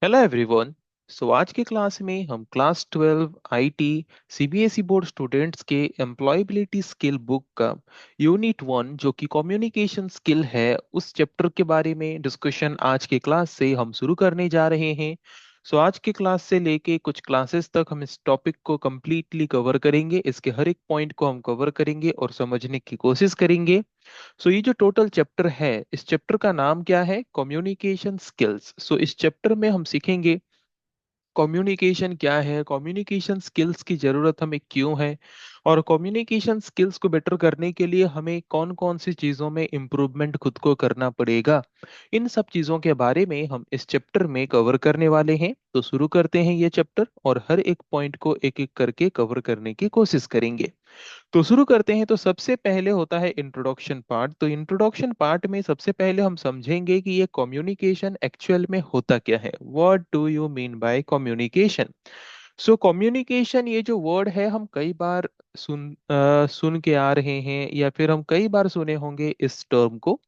Hello everyone. आज के class में हम class 12 IT CBSE board students के एम्प्लॉयबिलिटी स्किल बुक का यूनिट 1 जो कि कम्युनिकेशन स्किल है उस चैप्टर के बारे में डिस्कशन आज के क्लास से हम शुरू करने जा रहे हैं। आज के क्लास से लेके कुछ क्लासेस तक हम इस टॉपिक को कंप्लीटली कवर करेंगे, इसके हर एक पॉइंट को हम कवर करेंगे और समझने की कोशिश करेंगे। ये जो टोटल चैप्टर है, इस चैप्टर का नाम क्या है? Communication skills. इस चैप्टर में हम सीखेंगे कम्युनिकेशन क्या है, कम्युनिकेशन स्किल्स की जरूरत हमें क्यों है, और कम्युनिकेशन स्किल्स को बेटर करने के लिए हमें कौन कौन सी चीजों में इम्प्रूवमेंट खुद को करना पड़ेगा। इन सब चीजों के बारे में हम इस चैप्टर में कवर करने वाले हैं। तो शुरू करते हैं ये चैप्टर और हर एक पॉइंट को एक एक करके कवर करने की कोशिश करेंगे। तो शुरू करते हैं। तो सबसे पहले होता है इंट्रोडक्शन पार्ट। तो इंट्रोडक्शन पार्ट में सबसे पहले हम समझेंगे कि ये कम्युनिकेशन एक्चुअल में होता क्या है। What do you mean by communication? Communication ये जो वर्ड है हम कई बार सुन के आ रहे हैं या फिर हम कई बार सुने होंगे इस टर्म को।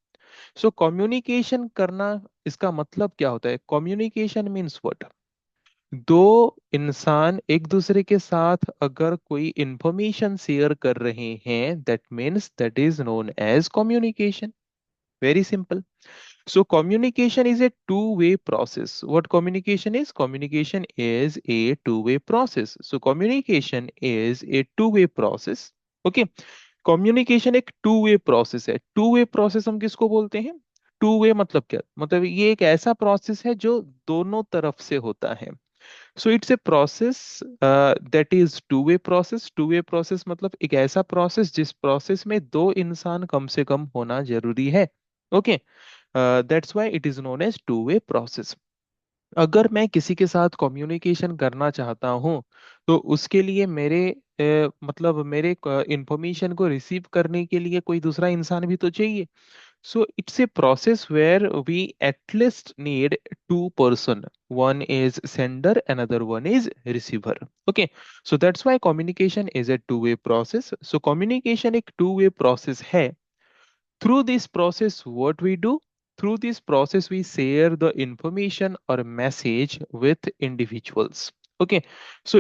कम्युनिकेशन करना, इसका मतलब क्या होता है? Communication means what? दो इंसान एक दूसरे के साथ अगर कोई इंफॉर्मेशन शेयर कर रहे हैं, that means that is known as communication. Very simple. communication is a two-way process. What communication is? Communication is a two-way process. Communication is a two-way process. Okay. Communication एक two way process है। Two way process हम किसको बोलते हैं? Two way मतलब क्या? मतलब ये एक ऐसा प्रोसेस है जो दोनों तरफ से होता है। It's a process that is to way process. To way process मतलब एक ऐसा प्रोसेस जिस प्रोसेस में दो इंसान कम से कम होना जरूरी है। Okay. That's why it is known as two way process. अगर मैं किसी के साथ कम्युनिकेशन करना चाहता हूँ तो उसके लिए मतलब मेरे इंफॉर्मेशन को रिसीव करने के लिए कोई दूसरा इंसान भी तो चाहिए। it's a process where we at least need two person. One is sender, another one is receiver. Okay. That's why communication is a two way process. Communication एक two way process है। Through this process, what we do? Through this process, we share the information or message with individuals. Okay,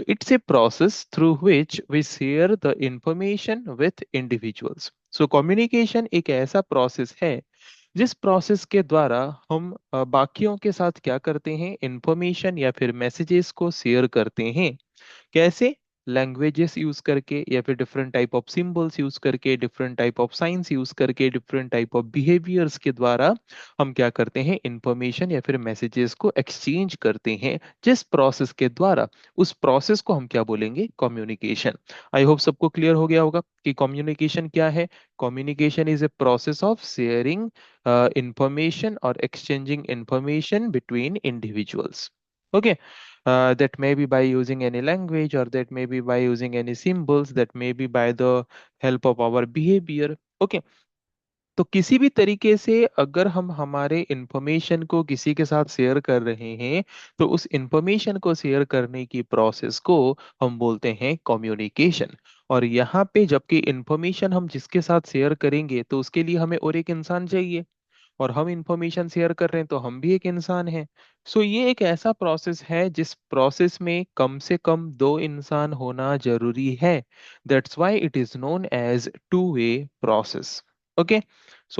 it's a process through which we share the information with individuals. Communication एक ऐसा process है जिस process के द्वारा हम बाकियों के साथ क्या करते हैं? इंफॉर्मेशन या फिर मैसेजेस को शेयर करते हैं। कैसे? लैंग्वेजेस यूज करके या फिर different type of symbols use करके, different type of signs use करके, डिफरेंट टाइप ऑफ बिहेवियर्स के द्वारा हम क्या करते हैं? इंफॉर्मेशन या फिर मैसेजेस को एक्सचेंज करते हैं। जिस प्रोसेस के द्वारा, उस प्रोसेस को हम क्या बोलेंगे? कम्युनिकेशन। आई होप सबको क्लियर हो गया होगा कि कम्युनिकेशन क्या है। Communication is a process of sharing information or exchanging information between individuals. Okay. That may be by using any language, or that may be by using any symbols, that may be by the help of our behavior. Okay. तो किसी भी तरीके से अगर हम हमारे information को किसी के साथ शेयर कर रहे हैं तो उस इंफॉर्मेशन को शेयर करने की प्रोसेस को हम बोलते हैं कम्युनिकेशन। और यहाँ पे जबकि इंफॉर्मेशन हम जिसके साथ शेयर करेंगे तो उसके लिए हमें और एक इंसान चाहिए, और हम इंफॉर्मेशन शेयर कर रहे हैं तो हम भी एक इंसान हैं। ये एक ऐसा प्रोसेस है जिस प्रोसेस में कम से कम दो इंसान होना जरूरी है। That's why it is known as two way process. Okay.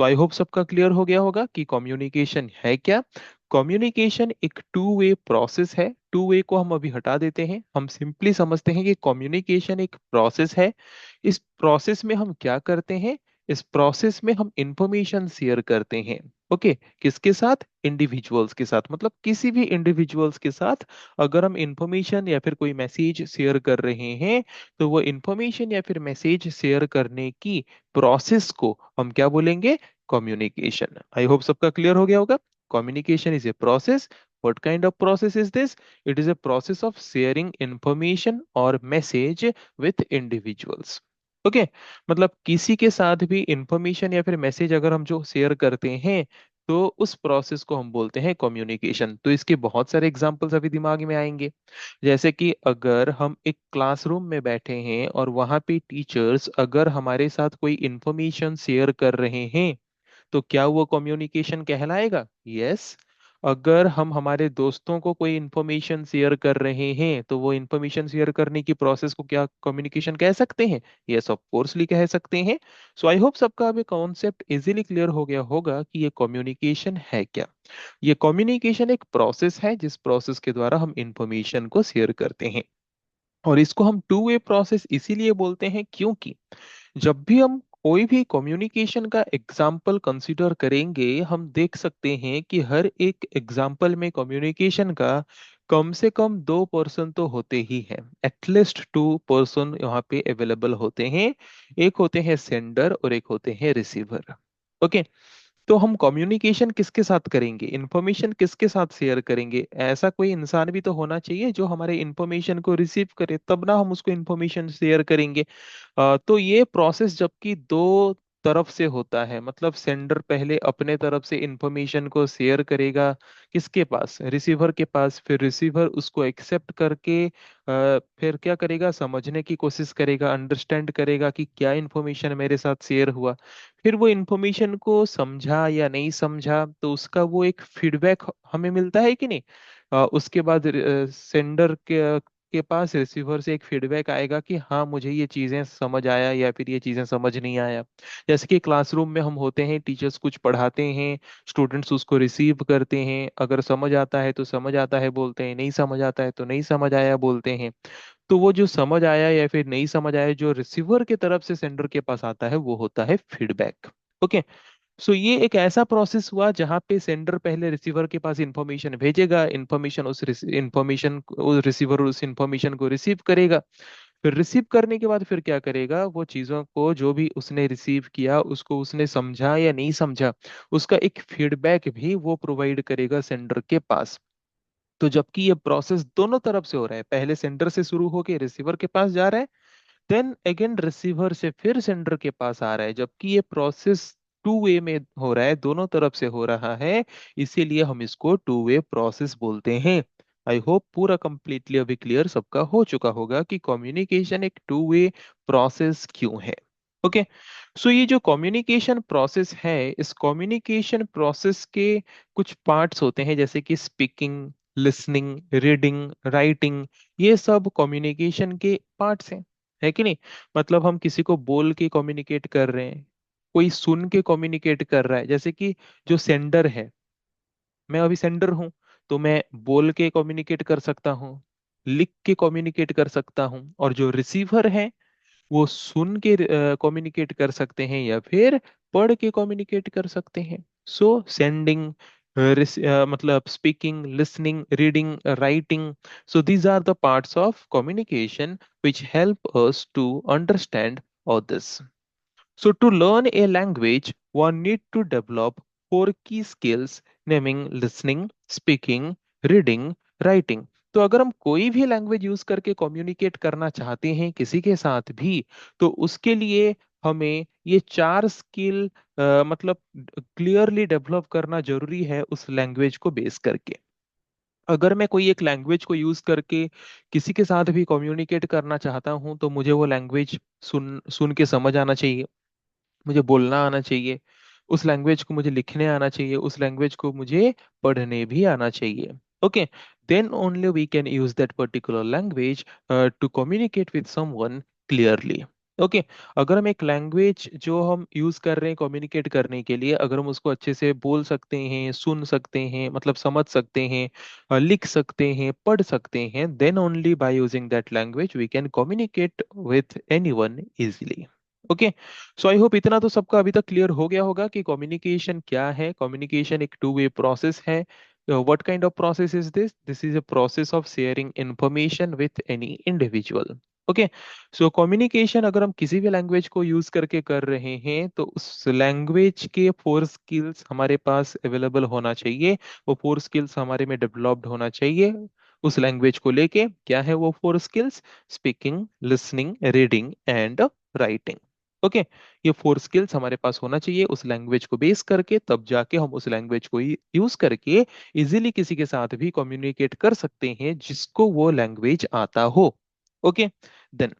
I hope सबका क्लियर हो गया होगा कि कम्युनिकेशन है क्या। कम्युनिकेशन एक टू वे प्रोसेस है। टू वे को हम अभी हटा देते हैं, हम सिंपली समझते हैं कि कम्युनिकेशन एक प्रोसेस है। इस प्रोसेस में हम क्या करते हैं? इस प्रोसेस में हम इंफॉर्मेशन शेयर करते हैं। ओके। किसके साथ? इंडिविजुअल्स के साथ। मतलब किसी भी इंडिविजुअल्स के साथ अगर हम इंफॉर्मेशन या फिर कोई मैसेज शेयर कर रहे हैं तो वो इंफॉर्मेशन या फिर मैसेज शेयर करने की प्रोसेस को हम क्या बोलेंगे? कम्युनिकेशन। आई होप सबका क्लियर हो गया होगा। Communication is a process. What kind of process is this? It is a process of sharing information or message with individuals. Okay. मतलब किसी के साथ भी इंफॉर्मेशन या फिर मैसेज अगर हम जो शेयर करते हैं तो उस प्रोसेस को हम बोलते हैं कम्युनिकेशन। तो इसके बहुत सारे एग्जांपल्स अभी दिमाग में आएंगे। जैसे कि अगर हम एक क्लासरूम में बैठे हैं और वहां पे टीचर्स अगर हमारे साथ कोई इंफॉर्मेशन शेयर कर रहे हैं तो क्या वो कम्युनिकेशन कहलाएगा? यस। अगर हम हमारे दोस्तों को कोई इंफॉर्मेशन शेयर कर रहे हैं तो वो इंफॉर्मेशन शेयर करने की प्रोसेस को क्या कम्युनिकेशन कह सकते हैं? यस, ऑफ कोर्सली कह सकते हैं। सो आई होप सबका अभी कॉन्सेप्ट इजीली क्लियर हो गया होगा कि ये कम्युनिकेशन है क्या। ये कम्युनिकेशन एक प्रोसेस है जिस प्रोसेस के द्वारा हम इंफॉर्मेशन को शेयर करते हैं। और इसको हम टू वे प्रोसेस इसीलिए बोलते हैं क्योंकि जब भी हम कोई भी कम्युनिकेशन का एग्जाम्पल कंसीडर करेंगे, हम देख सकते हैं कि हर एक एग्जाम्पल में कम्युनिकेशन का कम से कम दो पर्सन तो होते ही हैं। एटलीस्ट टू पर्सन यहाँ पे अवेलेबल होते हैं। एक होते हैं सेंडर और एक होते हैं रिसीवर। ओके। तो हम कम्युनिकेशन किसके साथ करेंगे, इंफॉर्मेशन किसके साथ शेयर करेंगे? ऐसा कोई इंसान भी तो होना चाहिए जो हमारे इंफॉर्मेशन को रिसीव करे, तब ना हम उसको इंफॉर्मेशन शेयर करेंगे। तो ये प्रोसेस जबकि दो तरफ से होता है, मतलब सेंडर पहले अपने तरफ से इंफॉर्मेशन को शेयर करेगा किसके पास, रिसीवर के पास। फिर रिसीवर उसको एक्सेप्ट करके फिर क्या करेगा, समझने की कोशिश करेगा, अंडरस्टैंड करेगा कि क्या इंफॉर्मेशन मेरे साथ शेयर हुआ। फिर वो इंफॉर्मेशन को समझा या नहीं समझा तो उसका वो एक फीडबैक हमें मिलता है कि नहीं। उसके बाद सेंडर के पास रिसीवर से एक फीडबैक आएगा कि हाँ मुझे ये चीजें समझ आया या फिर ये चीजें समझ नहीं आया। जैसे कि क्लासरूम में हम होते हैं, टीचर्स कुछ पढ़ाते हैं, स्टूडेंट्स उसको रिसीव करते हैं, अगर समझ आता है तो समझ आता है बोलते हैं, नहीं समझ आता है तो नहीं समझ आया बोलते हैं। तो वो जो समझ आया या फिर नहीं समझ आया जो रिसीवर के तरफ से सेंडर के पास आता है वो होता है फीडबैक। ओके। सो ये एक ऐसा प्रोसेस हुआ जहां पे सेंडर पहले रिसीवर के पास इंफॉर्मेशन भेजेगा, इंफॉर्मेशन उस रिसीवर उस इंफॉर्मेशन को रिसीव करेगा। फिर रिसीव करने के बाद फिर क्या करेगा, वो चीजों को जो भी उसने रिसीव किया उसको उसने समझा या नहीं समझा, उसका एक फीडबैक भी वो प्रोवाइड करेगा सेंडर के पास। तो जबकि ये प्रोसेस दोनों तरफ से हो रहा है, पहले सेंडर से शुरू होके रिसीवर के पास जा रहा है, देन अगेन रिसीवर से फिर सेंडर के पास आ रहा है, जबकि ये प्रोसेस टू वे में हो रहा है, दोनों तरफ से हो रहा है। इसीलिए हम इसको टू वे प्रोसेस बोलते हैं। आई होप पूरा कंप्लीटली अभी क्लियर सबका हो चुका होगा कि कम्युनिकेशन एक टू वे प्रोसेस क्यों है। ओके। सो ये जो कम्युनिकेशन प्रोसेस है, इस कम्युनिकेशन प्रोसेस के कुछ पार्ट्स होते हैं जैसे कि स्पीकिंग, लिसनिंग, रीडिंग, राइटिंग। ये सब कम्युनिकेशन के पार्ट्स हैं, है कि नहीं। मतलब हम किसी को बोल के कम्युनिकेट कर रहे हैं, कोई सुन के कम्युनिकेट कर रहा है। जैसे कि जो सेंडर है, मैं अभी सेंडर हूं, तो मैं बोल के कम्युनिकेट कर सकता हूँ, लिख के कम्युनिकेट कर सकता हूँ। और जो रिसीवर है वो सुन के कम्युनिकेट कर सकते हैं या फिर पढ़ के कम्युनिकेट कर सकते हैं। सो सेंडिंग, मतलब speaking, listening, reading, writing. So these are the parts of communication which help us to understand all this. So, to learn a language, one need to develop four key skills, naming listening, speaking, reading, writing. तो अगर हम कोई भी language use करके communicate करना चाहते हैं किसी के साथ भी, तो उसके लिए हमें ये चार स्किल मतलब क्लियरली डेवलप करना जरूरी है उस लैंग्वेज को बेस करके। अगर मैं कोई एक लैंग्वेज को यूज करके किसी के साथ भी कम्युनिकेट करना चाहता हूँ तो मुझे वो लैंग्वेज सुन सुन के समझ आना चाहिए, मुझे बोलना आना चाहिए, उस लैंग्वेज को मुझे लिखने आना चाहिए, उस लैंग्वेज को मुझे पढ़ने भी आना चाहिए। Okay. Then only we can use that particular language to communicate with someone clearly. Okay. अगर हम एक लैंग्वेज जो हम यूज कर रहे हैं कम्युनिकेट करने के लिए, अगर हम उसको अच्छे से बोल सकते हैं, सुन सकते हैं, मतलब समझ सकते हैं, लिख सकते हैं, पढ़ सकते हैं, then only by using that language we can communicate with anyone easily. Okay. So I hope इतना तो सबका अभी तक क्लियर हो गया होगा कि कम्युनिकेशन क्या है। कम्युनिकेशन एक टू वे प्रोसेस है। What kind of process is this? This is a process of sharing information with any individual. Okay. So communication अगर हम किसी भी लैंग्वेज को यूज करके कर रहे हैं तो उस लैंग्वेज के फोर स्किल्स हमारे पास अवेलेबल होना चाहिए। वो फोर स्किल्स हमारे में डेवलप्ड होना चाहिए। उस लैंग्वेज को लेके क्या है वो four skills? Speaking, listening, reading and writing. Okay. ये फोर स्किल्स हमारे पास होना चाहिए उस लैंग्वेज को बेस करके, तब जाके हम उस लैंग्वेज को यूज करके इजीली किसी के साथ भी कम्युनिकेट कर सकते हैं जिसको वो लैंग्वेज आता हो। Okay. Then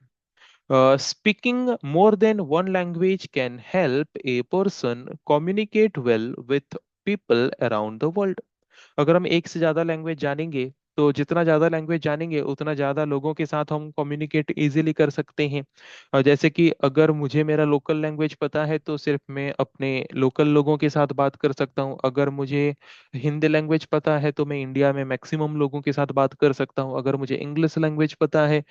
speaking more than one language can help a person communicate well with people around the world. अगर हम एक से ज्यादा लैंग्वेज जानेंगे तो जितना ज्यादा लैंग्वेज जानेंगे उतना ज्यादा लोगों के साथ हम कम्युनिकेट इजीली कर सकते हैं। जैसे कि अगर मुझे मेरा लोकल लैंग्वेज पता है तो सिर्फ मैं अपने लोकल लोगों के साथ बात कर सकता हूँ। अगर मुझे हिंदी लैंग्वेज पता है तो मैं इंडिया में मैक्सिमम लोगों के साथ बात कर सकता हूँ। अगर मुझे इंग्लिश लैंग्वेज पता है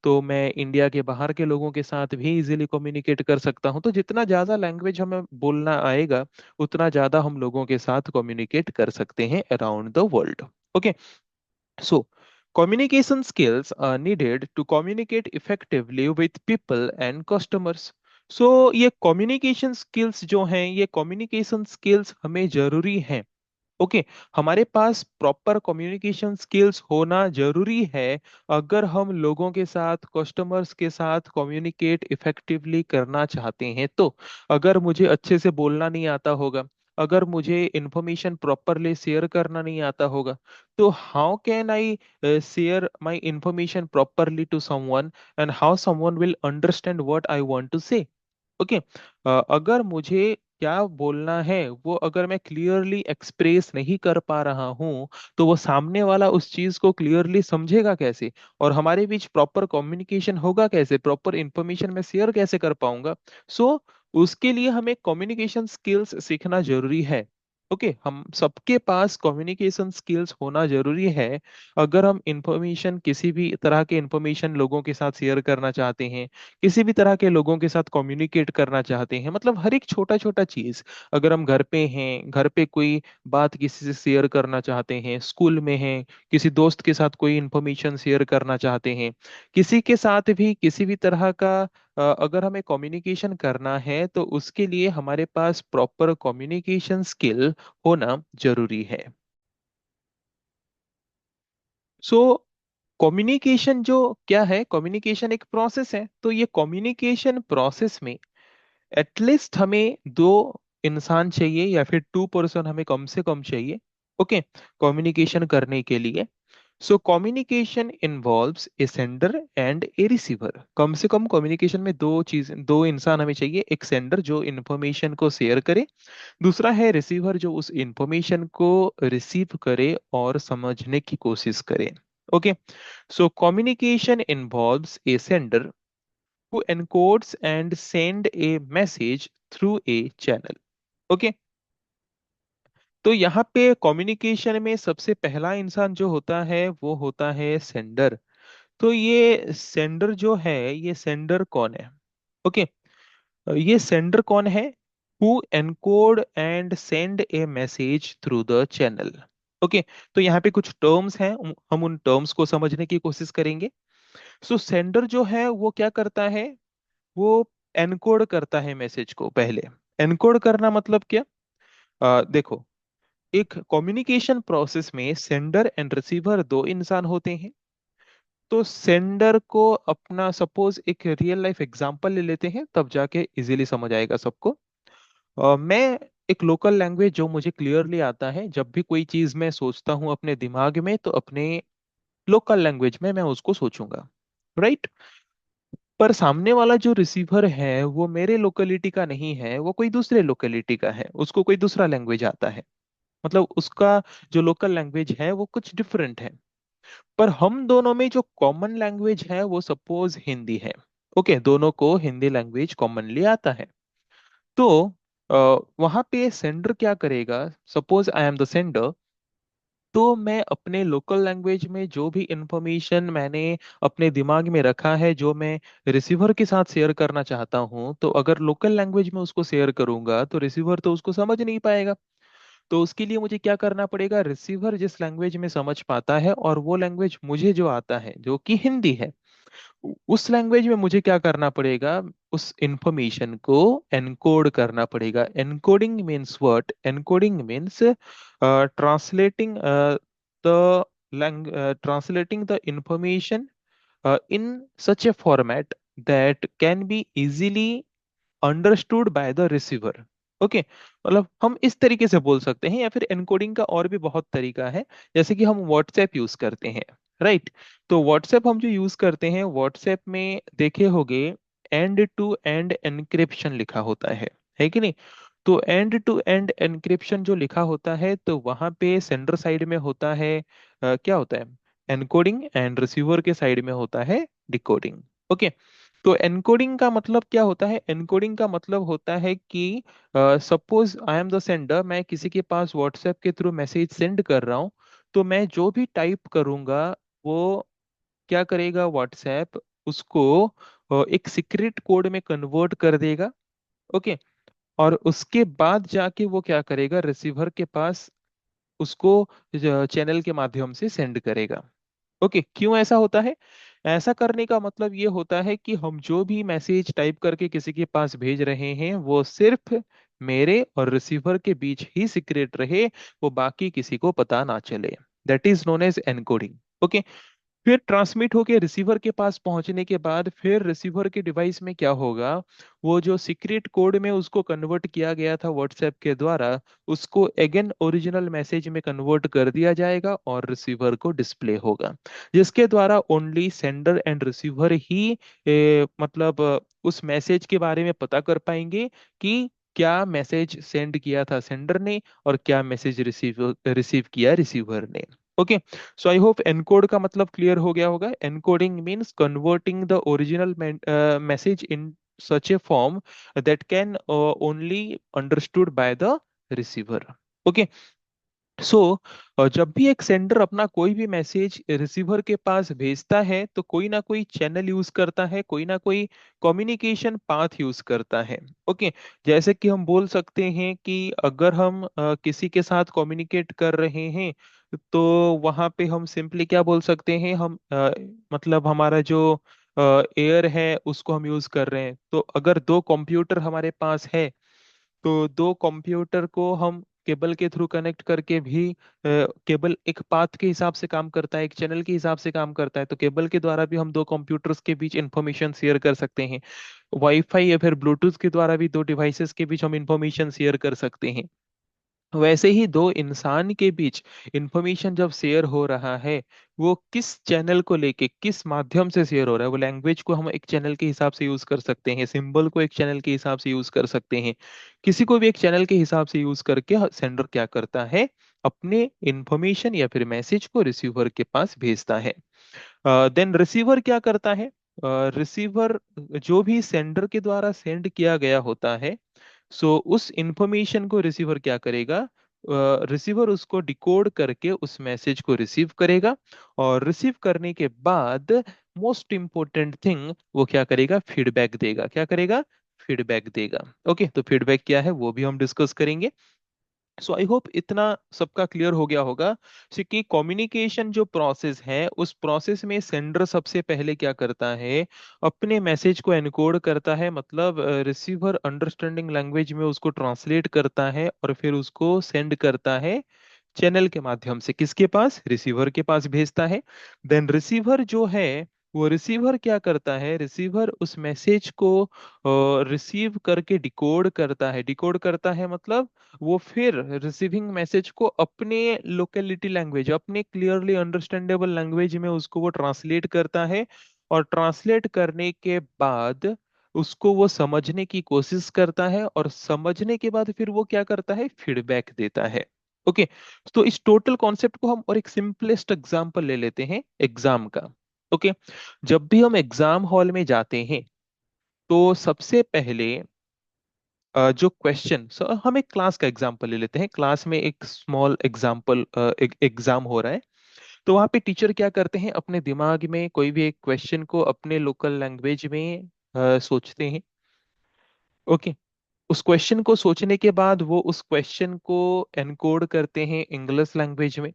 तो मैं इंडिया के बाहर के लोगों के साथ भी इजीली कम्युनिकेट कर सकता हूँ। तो जितना ज्यादा लैंग्वेज हमें बोलना आएगा उतना ज्यादा हम लोगों के साथ कम्युनिकेट कर सकते हैं around the world. Okay, so communication skills are needed to communicate effectively with people and customers. So ये communication skills जो हैं ये communication skills हमें जरूरी हैं। ओके, हमारे पास प्रॉपर कम्युनिकेशन स्किल्स होना जरूरी है अगर हम लोगों के साथ कस्टमर्स के साथ कम्युनिकेट इफेक्टिवली करना चाहते हैं तो। अगर मुझे अच्छे से बोलना नहीं आता होगा, अगर मुझे इंफॉर्मेशन प्रॉपरली शेयर करना नहीं आता होगा, तो how can I share my information properly to someone and how someone will understand what I want to say. Okay, अगर मुझे क्या बोलना है वो अगर मैं क्लियरली एक्सप्रेस नहीं कर पा रहा हूँ तो वो सामने वाला उस चीज को क्लियरली समझेगा कैसे, और हमारे बीच प्रॉपर कम्युनिकेशन होगा कैसे, प्रॉपर इंफॉर्मेशन मैं शेयर कैसे कर पाऊंगा। सो उसके लिए हमें कम्युनिकेशन स्किल्स सीखना जरूरी है। ओके, हम सबके पास कम्युनिकेशन स्किल्स होना जरूरी है अगर हम इंफॉर्मेशन, किसी भी तरह के इंफॉर्मेशन लोगों के साथ शेयर करना चाहते हैं, किसी भी तरह के लोगों के साथ कम्युनिकेट करना चाहते हैं। मतलब हर एक छोटा छोटा चीज, अगर हम घर पे हैं, घर पे कोई बात किसी से शेयर करना चाहते हैं, स्कूल में हैं, किसी दोस्त के साथ कोई इंफॉर्मेशन शेयर करना चाहते हैं, किसी के साथ भी किसी भी तरह का अगर हमें कम्युनिकेशन करना है तो उसके लिए हमारे पास प्रॉपर कम्युनिकेशन स्किल होना जरूरी है। सो कम्युनिकेशन जो क्या है, कम्युनिकेशन एक प्रोसेस है। तो ये कम्युनिकेशन प्रोसेस में एटलीस्ट हमें दो इंसान चाहिए या फिर टू पर्सन हमें कम से कम चाहिए। ओके, कम्युनिकेशन करने के लिए। So communication involves a sender and a receiver. कम से कम कम्युनिकेशन में दो इंसान हमें चाहिए, एक सेंडर जो इंफॉर्मेशन को शेयर करे, दूसरा है रिसीवर जो उस इंफॉर्मेशन को रिसीव करे और समझने की कोशिश करे। Okay, so communication involves a sender who encodes and send a message through a channel. Okay, तो यहाँ पे कम्युनिकेशन में सबसे पहला इंसान जो होता है वो होता है सेंडर। तो ये सेंडर जो है, ये सेंडर कौन है? ओके, ये सेंडर कौन है? Who encode and send A message through the channel. Okay, तो यहाँ पे कुछ टर्म्स हैं, हम उन टर्म्स को समझने की कोशिश करेंगे। सो सेंडर जो है वो क्या करता है, वो एनकोड करता है मैसेज को पहले। एनकोड करना मतलब क्या? देखो, एक कम्युनिकेशन प्रोसेस में सेंडर एंड रिसीवर दो इंसान होते हैं। तो सेंडर को अपना, सपोज एक रियल लाइफ एग्जांपल ले लेते हैं तब जाके इजीली समझ आएगा सबको। मैं एक लोकल लैंग्वेज जो मुझे क्लियरली आता है, जब भी कोई चीज मैं सोचता हूँ अपने दिमाग में तो अपने लोकल लैंग्वेज में मैं उसको सोचूंगा, राइट? पर सामने वाला जो रिसीवर है वो मेरे लोकेलिटी का नहीं है, वो कोई दूसरे लोकेलिटी का है, उसको कोई दूसरा लैंग्वेज आता है। मतलब उसका जो लोकल लैंग्वेज है वो कुछ डिफरेंट है। पर हम दोनों में जो कॉमन लैंग्वेज है वो सपोज हिंदी है। ओके, दोनों को हिंदी लैंग्वेज कॉमनली आता है। तो वहां पे सेंडर क्या करेगा? Suppose I am the sender, तो मैं अपने लोकल लैंग्वेज में जो भी इंफॉर्मेशन मैंने अपने दिमाग में रखा है, जो मैं रिसीवर के साथ शेयर करना चाहता हूँ, तो अगर लोकल लैंग्वेज में उसको शेयर करूंगा तो रिसीवर तो उसको समझ नहीं पाएगा। तो उसके लिए मुझे क्या करना पड़ेगा? रिसीवर जिस लैंग्वेज में समझ पाता है और वो लैंग्वेज मुझे जो आता है जो कि हिंदी है, उस लैंग्वेज में मुझे क्या करना पड़ेगा? उस इंफॉर्मेशन को एनकोड करना पड़ेगा। Encoding means what? Encoding means translating the translating the information in such a format that can be easily understood by the receiver. Okay, मतलब हम इस तरीके से बोल सकते हैं, या फिर एनकोडिंग का और भी बहुत तरीका है। जैसे कि हम व्हाट्सएप यूज करते हैं, राइट? तो व्हाट्सएप हम जो यूज करते हैं, व्हाट्सएप में देखे होगे एंड टू एंड एनक्रिप्शन लिखा होता है कि नहीं? तो एंड टू एंड एनक्रिप्शन जो लिखा होता है तो वहां पे सेंडर साइड में होता है क्या होता है, एनकोडिंग, एंड रिसीवर के साइड में होता है डिकोडिंग। ओके। तो एनकोडिंग का मतलब क्या होता है? एनकोडिंग का मतलब होता है कि suppose I am the sender, मैं किसी के पास व्हाट्सएप के थ्रू मैसेज सेंड कर रहा हूँ, तो मैं जो भी टाइप करूंगा वो क्या करेगा, व्हाट्सएप उसको एक सीक्रेट कोड में कन्वर्ट कर देगा। ओके। और उसके बाद जाके वो क्या करेगा, रिसीवर के पास उसको चैनल के माध्यम से सेंड करेगा। ओके। क्यों ऐसा होता है? ऐसा करने का मतलब ये होता है कि हम जो भी मैसेज टाइप करके किसी के पास भेज रहे हैं वो सिर्फ मेरे और रिसीवर के बीच ही सीक्रेट रहे, वो बाकी किसी को पता ना चले। That is known as encoding. Okay. फिर ट्रांसमिट होके रिसीवर के पास पहुंचने के बाद फिर रिसीवर के डिवाइस में क्या होगा, वो जो सीक्रेट कोड में उसको कन्वर्ट किया गया था व्हाट्सएप के द्वारा, उसको अगेन ओरिजिनल मैसेज में कन्वर्ट कर दिया जाएगा और रिसीवर को डिस्प्ले होगा, जिसके द्वारा ओनली सेंडर एंड रिसीवर ही मतलब उस मैसेज के बारे में पता कर पाएंगे कि क्या मैसेज सेंड किया था सेंडर ने और क्या मैसेज रिसीव रिसीव किया रिसीवर ने। Okay. So I hope encode का मतलब क्लियर हो गया होगा। Encoding means converting the original message in such a form that can only understood by the receiver. Okay. सो जब भी एक सेंडर अपना कोई भी मैसेज रिसीवर के पास भेजता है तो कोई ना कोई चैनल यूज करता है, कोई ना कोई कम्युनिकेशन पाथ यूज करता है। ओके। जैसे कि हम बोल सकते हैं कि अगर हम किसी के साथ कम्युनिकेट कर रहे हैं तो वहां पे हम सिंपली क्या बोल सकते हैं, हम मतलब हमारा जो एयर है उसको हम यूज कर रहे हैं, तो अगर दो कंप्यूटर हमारे पास है तो दो कंप्यूटर को हम केबल के थ्रू कनेक्ट करके भी केबल एक पाथ के हिसाब से काम करता है, एक चैनल के हिसाब से काम करता है, तो केबल के द्वारा भी हम दो कंप्यूटर्स के बीच इंफॉर्मेशन शेयर कर सकते हैं। वाईफाई या फिर ब्लूटूथ के द्वारा भी दो डिवाइसेस के बीच हम इंफॉर्मेशन शेयर कर सकते हैं। वैसे ही दो इंसान के बीच इंफॉर्मेशन जब शेयर हो रहा है, वो किस चैनल को लेके किस माध्यम से शेयर हो रहा है, वो लैंग्वेज को हम एक चैनल के हिसाब से यूज कर सकते हैं, सिंबल को एक चैनल के हिसाब से यूज कर सकते हैं, किसी को भी एक चैनल के हिसाब से यूज करके सेंडर क्या करता है, अपने इंफॉर्मेशन या फिर मैसेज को रिसीवर के पास भेजता है। देन रिसीवर क्या करता है, रिसीवर जो भी सेंडर के द्वारा सेंड किया गया होता है, सो उस इंफॉर्मेशन को रिसीवर क्या करेगा, रिसीवर उसको डिकोड करके उस मैसेज को रिसीव करेगा, और रिसीव करने के बाद मोस्ट इंपॉर्टेंट थिंग वो क्या करेगा, फीडबैक देगा। क्या करेगा? फीडबैक देगा। ओके। तो फीडबैक क्या है वो भी हम डिस्कस करेंगे। सो आई होप इतना सबका क्लियर हो गया होगा। सो कि कम्युनिकेशन जो प्रोसेस है उस प्रोसेस में सेंडर सबसे पहले क्या करता है, अपने मैसेज को एनकोड करता है, मतलब रिसीवर अंडरस्टैंडिंग लैंग्वेज में उसको ट्रांसलेट करता है और फिर उसको सेंड करता है चैनल के माध्यम से, किसके पास, रिसीवर के पास भेजता है। देन रिसीवर जो है, वो रिसीवर क्या करता है, रिसीवर उस मैसेज को रिसीव करके डिकोड करता है। डिकोड करता है मतलब वो फिर रिसीविंग मैसेज को अपने लोकेलिटी लैंग्वेज, अपने क्लियरली अंडरस्टैंडेबल लैंग्वेज में उसको वो ट्रांसलेट करता है, और ट्रांसलेट करने के बाद उसको वो समझने की कोशिश करता है, और समझने के बाद फिर वो क्या करता है, फीडबैक देता है। ओके। तो इस टोटल कॉन्सेप्ट को हम और एक सिंपलेस्ट एग्जांपल ले लेते हैं एग्जाम का। ओके। जब भी हम एग्जाम हॉल में जाते हैं तो सबसे पहले जो क्वेश्चन, हम एक क्लास का एग्जांपल ले लेते हैं। क्लास में एक स्मॉल एग्जांपल, एक एग्जाम हो रहा है, तो वहां पे टीचर क्या करते हैं, अपने दिमाग में कोई भी एक क्वेश्चन को अपने लोकल लैंग्वेज में सोचते हैं। ओके। उस क्वेश्चन को सोचने के बाद वो उस क्वेश्चन को एनकोड करते हैं इंग्लिश लैंग्वेज में,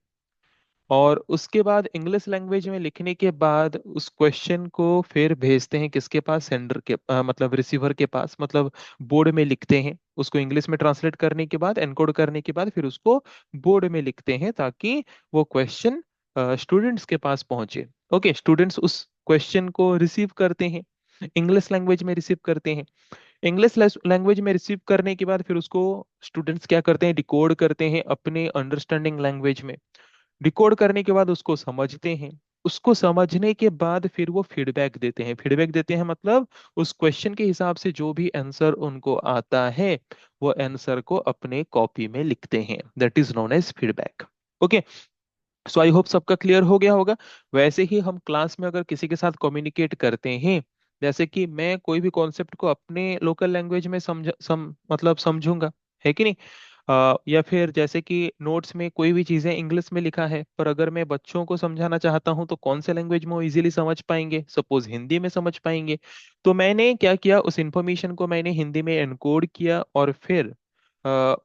और उसके बाद इंग्लिश लैंग्वेज में लिखने के बाद उस क्वेश्चन को फिर भेजते हैं किसके पास, सेंडर के मतलब रिसीवर के पास, मतलब बोर्ड में लिखते हैं उसको, इंग्लिश में ट्रांसलेट करने के बाद, एनकोड करने के बाद फिर उसको बोर्ड में लिखते हैं ताकि वो क्वेश्चन स्टूडेंट्स के पास पहुंचे। ओके। स्टूडेंट्स उस क्वेश्चन को रिसीव करते हैं, इंग्लिश लैंग्वेज में रिसीव करते हैं। इंग्लिश लैंग्वेज में रिसीव करने के बाद फिर उसको स्टूडेंट्स क्या करते हैं, डिकोड करते हैं अपने अंडरस्टैंडिंग लैंग्वेज में। डिकोड करने के बाद उसको समझते हैं। उसको समझने के बाद फिर वो फीडबैक देते हैं। फीडबैक देते हैं मतलब उस क्वेश्चन के हिसाब से जो भी आंसर उनको आता है वो आंसर को अपने कॉपी में लिखते हैं। That is known as feedback. Okay, so I hope सबका क्लियर हो गया होगा। वैसे ही हम क्लास में अगर किसी के साथ कम्युनिकेट करते हैं, जैसे कि मैं कोई भी कॉन्सेप्ट को अपने लोकल लैंग्वेज में मतलब समझूंगा, है कि नहीं। या फिर जैसे कि नोट्स में कोई भी चीजें इंग्लिश में लिखा है, पर अगर मैं बच्चों को समझाना चाहता हूँ तो कौन से लैंग्वेज में वो इजीली समझ पाएंगे, सपोज हिंदी में समझ पाएंगे। तो मैंने क्या किया, उस इंफॉर्मेशन को मैंने हिंदी में एनकोड किया और फिर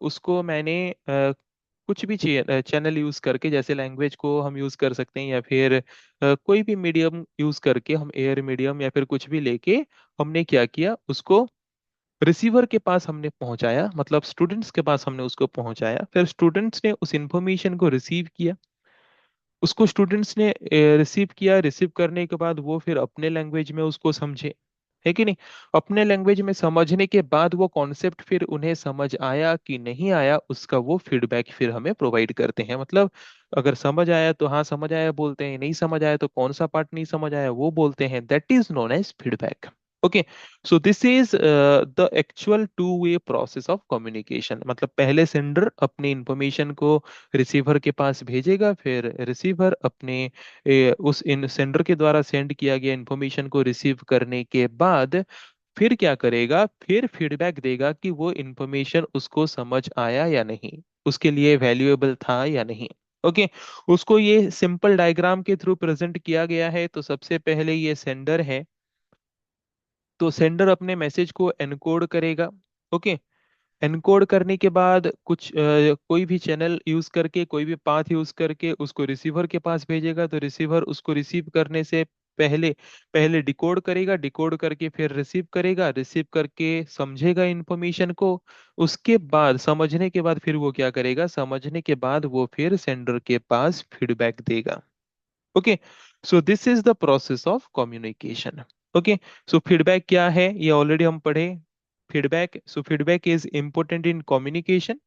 उसको मैंने कुछ भी चैनल यूज करके, जैसे लैंग्वेज को हम यूज कर सकते हैं या फिर कोई भी मीडियम यूज करके, हम एयर मीडियम या फिर कुछ भी लेके हमने क्या किया, उसको रिसीवर के पास हमने पहुंचाया, मतलब स्टूडेंट्स के पास हमने उसको पहुंचाया। फिर स्टूडेंट्स ने उस इंफॉर्मेशन को रिसीव किया, उसको स्टूडेंट्स ने रिसीव किया। रिसीव करने के बाद वो फिर अपने लैंग्वेज में उसको समझे, है कि नहीं। अपने लैंग्वेज में समझने के बाद वो कॉन्सेप्ट फिर उन्हें समझ आया कि नहीं आया, उसका वो फीडबैक फिर हमें प्रोवाइड करते हैं। मतलब अगर समझ आया तो हाँ समझ आया बोलते हैं, नहीं समझ आया तो कौन सा पार्ट नहीं समझ आया वो बोलते हैं। That is known as feedback. Okay, so this is the actual two way process of communication. मतलब पहले सेंडर अपनी इंफॉर्मेशन को रिसीवर के पास भेजेगा, फिर रिसीवर अपने उस इन सेंडर के द्वारा सेंड किया गया इंफॉर्मेशन को रिसीव करने के बाद फिर क्या करेगा, फिर फीडबैक देगा कि वो इंफॉर्मेशन उसको समझ आया या नहीं, उसके लिए वैल्यूएबल था या नहीं। ओके, उसको ये सिंपल डायग्राम के थ्रू प्रेजेंट किया गया है। तो सबसे पहले ये सेंडर है, तो सेंडर अपने मैसेज को एनकोड करेगा। ओके, एनकोड करने के बाद कुछ कोई भी चैनल यूज करके, कोई भी पाथ यूज करके उसको रिसीवर के पास भेजेगा। तो रिसीवर उसको रिसीव करने से पहले पहले डिकोड करेगा, डिकोड करके फिर रिसीव करेगा, रिसीव करके समझेगा इंफॉर्मेशन को। उसके बाद समझने के बाद फिर वो क्या करेगा, समझने के बाद वो फिर सेंडर के पास फीडबैक देगा। Okay, so this is the process of communication. Okay, so feedback क्या है ये ऑलरेडी हम पढ़े। Feedback, so feedback is important in communication.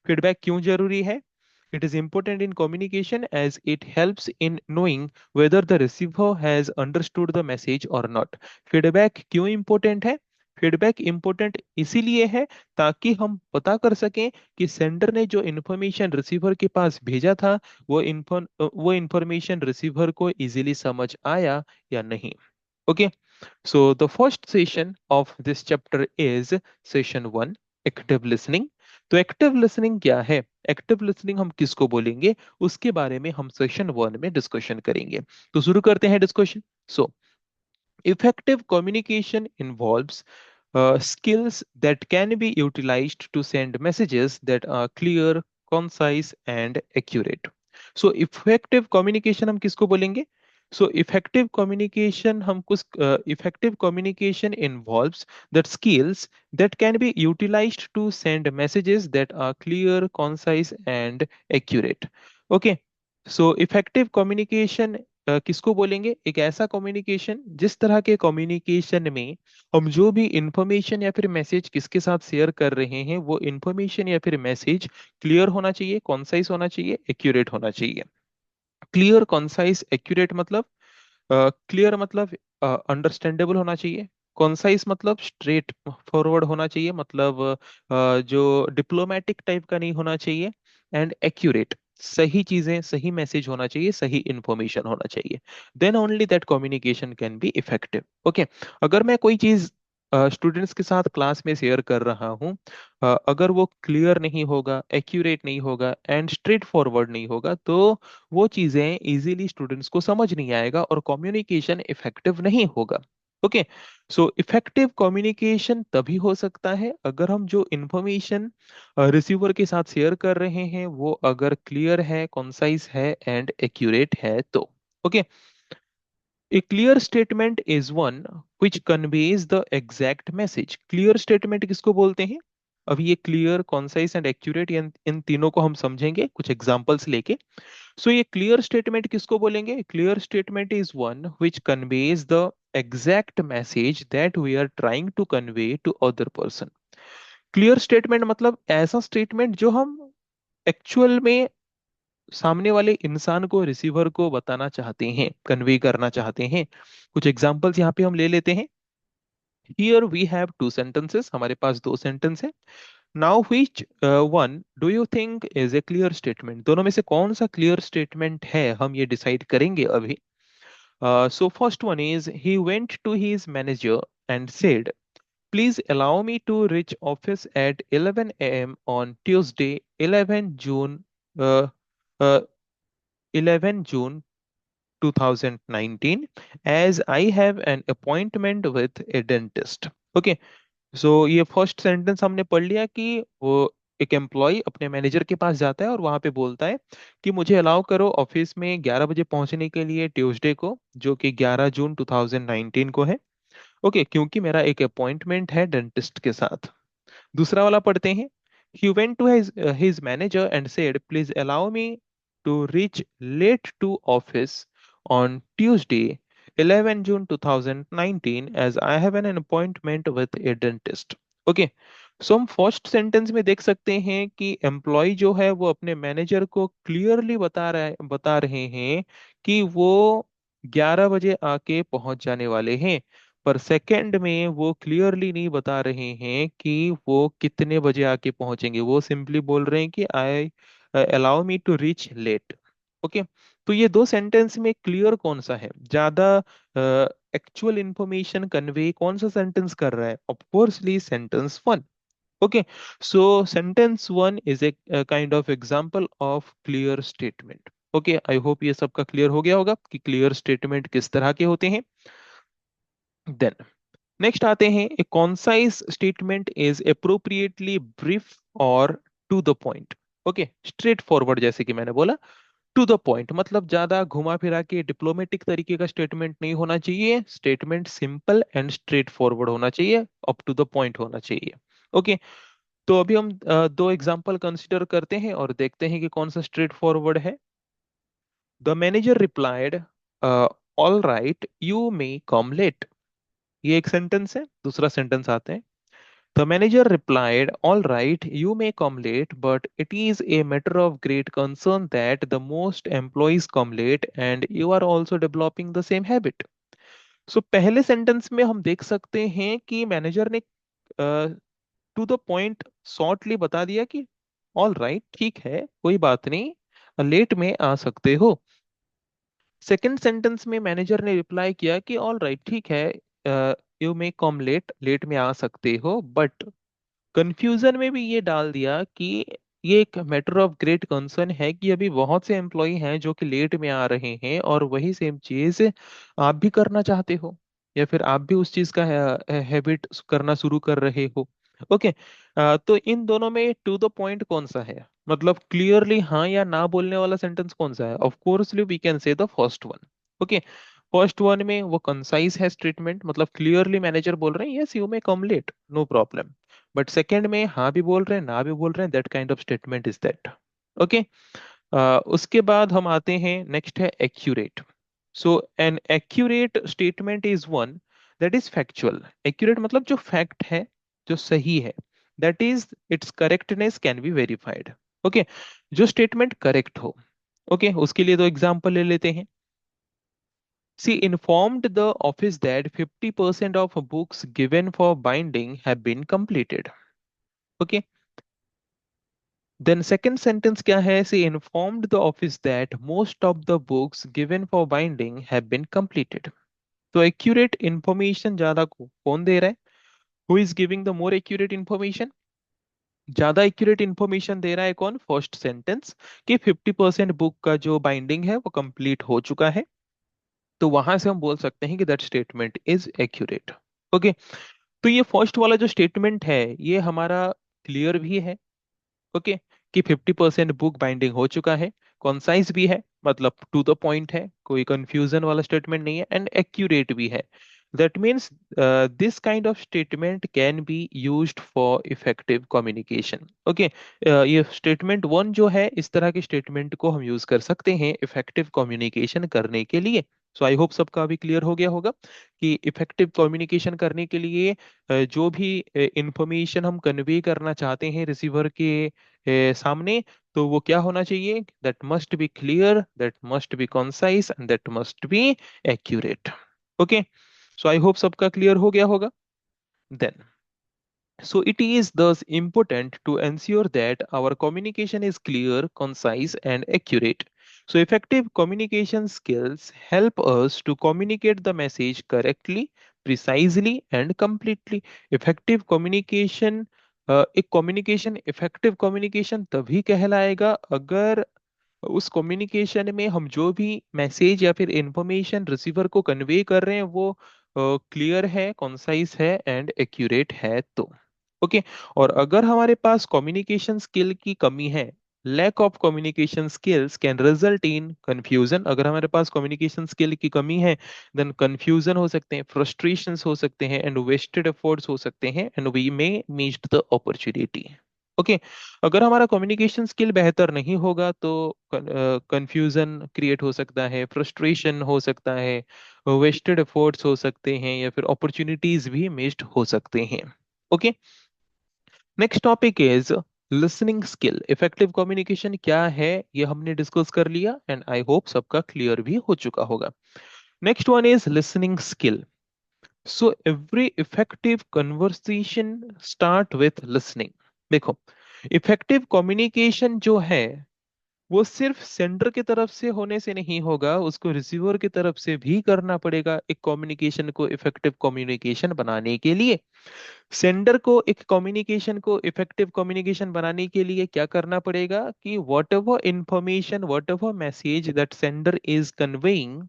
Feedback क्यों जरूरी है? It is important in communication as it helps in knowing whether the receiver has understood the message और not. Feedback क्यों इंपॉर्टेंट है? फीडबैक इंपॉर्टेंट इसीलिए है ताकि हम पता कर सकें कि सेंडर ने जो इन्फॉर्मेशन रिसीवर के पास भेजा था वो इन्फॉर्मेशन रिसीवर को इजीली समझ आया या नहीं। Okay, so the first session of this chapter is session 1, active listening। तो एक्टिव लिसनिंग क्या है, एक्टिव लिसनिंग हम किसको बोलेंगे, उसके बारे में हम सेशन 1 में डिस्कशन करेंगे। तो शुरू करते हैं discussion. So effective communication involves skills that can be utilized to send messages that are clear, concise and accurate। So effective communication हम किसको बोलेंगे? So effective communication हम कुछ effective communication involves that skills that can be utilized to send messages that are clear, concise and accurate। Okay, so effective communication किसको बोलेंगे? एक ऐसा communication, जिस तरह के कम्युनिकेशन में हम जो भी इंफॉर्मेशन या फिर मैसेज किसके साथ शेयर कर रहे हैं, वो इंफॉर्मेशन या फिर मैसेज क्लियर होना चाहिए, कॉन्साइज होना चाहिए, एक्यूरेट होना चाहिए। क्लियर, कॉन्साइज, एक्यूरेट मतलब क्लियर मतलब अंडरस्टैंडेबल होना चाहिए। कॉन्साइज मतलब स्ट्रेट फॉरवर्ड होना चाहिए, मतलब जो डिप्लोमेटिक टाइप का नहीं होना चाहिए। एंड एक्यूरेट, सही चीजें, सही मैसेज होना चाहिए, सही इंफॉर्मेशन होना चाहिए। Then only that communication can be effective. Okay, अगर मैं कोई चीज स्टूडेंट्स के साथ क्लास में शेयर कर रहा हूँ, अगर वो क्लियर नहीं होगा, एक्यूरेट नहीं होगा एंड स्ट्रेट फॉरवर्ड नहीं होगा, तो वो चीजें इजीली स्टूडेंट्स को समझ नहीं आएगा और कम्युनिकेशन इफेक्टिव नहीं होगा। ओके, सो इफेक्टिव कम्युनिकेशन तभी हो सकता है अगर हम जो इंफॉर्मेशन रिसीवर के साथ शेयर कर रहे हैं वो अगर क्लियर है, कॉन्साइज है एंड एक्यूरेट है तो। Okay, A clear statement is one which conveys the exact message। Clear statement किसको बोलते हैं? अब ये clear, concise and accurate, इन तीनों को हम समझेंगे कुछ एग्जांपल्स लेके। सो ये क्लियर स्टेटमेंट किसको बोलेंगे? Clear statement is one which conveys the exact message that we are trying to convey to other person। Clear statement मतलब ऐसा स्टेटमेंट जो हम एक्चुअल में सामने वाले इंसान को, रिसीवर को बताना चाहते हैं, कन्वे करना चाहते हैं। कुछ एग्जांपल्स यहाँ पे हम ले लेते हैं। Here we have two sentences, हमारे पास दो सेंटेंस है। Now which one do you think is a clear statement, दोनों में से कौन सा क्लियर स्टेटमेंट है, हम ये डिसाइड करेंगे अभी। So first one is he went to his manager and said, "Please allow me to reach office at 11 a.m. on Tuesday, 11 June, uh, uh, 11 June 2019, as I have an appointment with a dentist." Okay, so ये first sentence हमने पढ़ लिया कि वो एक employ अपने manager के पास जाता है और वहां पे बोलता है कि मुझे अलाउ करो ऑफिस में 11 बजे पहुंचने के लिए ट्यूसडे को, जो कि 11 जून 2019 को है। ओके, क्योंकि मेरा एक अपॉइंटमेंट है डेंटिस्ट के साथ। दूसरा वाला पढ़ते हैं। He went to his manager and said, "Please allow me to reach late to office on Tuesday, 11 June 2019, as I have an appointment with a dentist." Okay, so हम फर्स्ट सेंटेंस में देख सकते हैं कि एम्प्लॉय जो है वो अपने मैनेजर को क्लियरली बता रहे हैं कि वो 11 बजे आके पहुंच जाने वाले हैं। पर सेकंड में वो क्लियरली नहीं बता रहे हैं कि वो कितने बजे आके पहुंचेंगे, वो सिंपली बोल रहे हैं कि I allow me to reach late. Okay, तो ये दो सेंटेंस में क्लियर कौन सा है, ज्यादा एक्चुअल इंफॉर्मेशन कन्वे कौन सा सेंटेंस कर रहा है? Of coursely sentence one. Okay, so sentence one is a kind of example of clear statement. Okay, I hope ये सबका क्लियर हो गया होगा कि क्लियर स्टेटमेंट किस तरह के होते हैं। देन नेक्स्ट आते हैं, a concise statement is appropriately brief और to the point. Okay, straightforward, जैसे कि मैंने बोला, टू द पॉइंट मतलब ज्यादा घुमा फिरा के डिप्लोमेटिक तरीके का स्टेटमेंट नहीं होना चाहिए। Statement simple and straight forward होना चाहिए, अप टू द पॉइंट होना चाहिए। ओके, तो अभी हम दो एग्जांपल कंसिडर करते हैं और देखते हैं कि कौन सा स्ट्रेट फॉरवर्ड है। The manager replied, all right you may come late. ये एक सेंटेंस है। दूसरा सेंटेंस आते हैं। The manager replied, "All right, you may come late, but it is a matter of great concern that the most employees come late, and you are also developing the same habit." So पहले sentence में हम देख सकते हैं कि manager ने to the point shortly बता दिया कि ऑल राइट, ठीक है, कोई बात नहीं, लेट में आ सकते हो। सेकंड सेंटेंस में मैनेजर ने रिप्लाई किया कि ऑल राइट, ठीक है, you may come late, late में आ सकते हो, बट कंफ्यूजन में भी ये डाल दिया कि ये एक मैटर ऑफ ग्रेट कंसर्न है कि अभी बहुत से एम्प्लॉय हैं जो कि लेट में आ रहे हैं, और वही सेम चीज आप भी करना चाहते हो, या फिर आप भी उस चीज का हैबिट करना शुरू कर रहे हो। ओके, तो इन दोनों में टू द पॉइंट कौन सा है, मतलब क्लियरली हाँ या ना बोलने वाला सेंटेंस कौन सा है? Of course we can say the first one. Okay, first one में वो कंसाइज है स्टेटमेंट, मतलब क्लियरली मैनेजर बोल रहे हैं yes you may come late, no problem. But second में हाँ भी बोल रहे हैं, ना भी बोल रहे हैं, that kind of statement is that. Okay, उसके बाद हम आते हैं, नेक्स्ट है accurate. So an accurate statement is one that is factual. Accurate मतलब जो फैक्ट है, जो सही है, that is it's correctness can be verified. Okay, जो स्टेटमेंट करेक्ट हो। ओके, उसके लिए दो एग्जांपल ले लेते हैं। She informed the office that 50% of books given for binding have been completed. Okay. Then second sentence क्या है? She informed the office that most of the books given for binding have been completed. तो accurate information ज्यादा कौन दे रहा है? Who is giving the more accurate information? ज्यादा accurate information दे रहा है कौन? फर्स्ट सेंटेंस, कि 50% बुक का जो बाइंडिंग है वो कंप्लीट हो चुका है। तो वहां से हम बोल सकते हैं कि that statement is accurate. Okay, तो ये फर्स्ट वाला जो स्टेटमेंट है ये हमारा क्लियर भी है। ओके, कि 50% बुक बाइंडिंग हो चुका है, कॉन्साइज भी है, मतलब टू द पॉइंट है, कोई कंफ्यूजन वाला स्टेटमेंट नहीं है, एंड एक्यूरेट भी है। That means this kind of statement can be used for effective communication. Okay, ये स्टेटमेंट वन जो है, इस तरह के स्टेटमेंट को हम यूज कर सकते हैं इफेक्टिव कम्युनिकेशन करने के लिए। सो आई होप सबका अभी क्लियर हो गया होगा कि इफेक्टिव कम्युनिकेशन करने के लिए जो भी इंफॉर्मेशन हम कन्वे करना चाहते हैं रिसीवर के सामने, तो वो क्या होना चाहिए? That must be clear, that must be concise and that must be accurate. Okay, so I hope सबका क्लियर हो गया होगा। Then, so it is thus important to ensure that our communication is clear, concise, and accurate. So effective communication skills help us to communicate the message correctly, precisely, and completely. Effective communication, एक communication effective communication तभी कहलाएगा अगर उस communication में हम जो भी message या फिर इंफॉर्मेशन रिसीवर को कन्वे कर रहे हैं वो क्लियर है, कॉन्साइज है एंड एक्यूरेट है तो। ओके, और अगर हमारे पास कम्युनिकेशन स्किल की कमी है, lack of communication skills can result in confusion. अगर हमारे पास कम्युनिकेशन स्किल की कमी है, देन कंफ्यूजन हो सकते हैं, फ्रस्ट्रेशंस हो सकते हैं एंड वेस्टेड एफर्ट्स हो सकते हैं and we may missed the opportunity. Okay, अगर हमारा कम्युनिकेशन स्किल बेहतर नहीं होगा तो कंफ्यूजन क्रिएट हो सकता है, फ्रस्ट्रेशन हो सकता है, वेस्टेड एफर्ट्स हो सकते हैं या फिर अपॉर्चुनिटीज भी मिस्ड हो सकते हैं। Okay, next topic is listening skill. Effective communication क्या है ये हमने डिस्कस कर लिया एंड आई होप सबका क्लियर भी हो चुका होगा। Next one is listening skill. So every effective conversation start with listening. देखो, इफेक्टिव कम्युनिकेशन जो है वो सिर्फ सेंडर की तरफ से होने से नहीं होगा, उसको रिसीवर की तरफ से भी करना पड़ेगा एक कम्युनिकेशन को इफेक्टिव कम्युनिकेशन बनाने के लिए। सेंडर को एक कम्युनिकेशन को इफेक्टिव कम्युनिकेशन बनाने के लिए क्या करना पड़ेगा कि what ever information, what ever message that sender is conveying,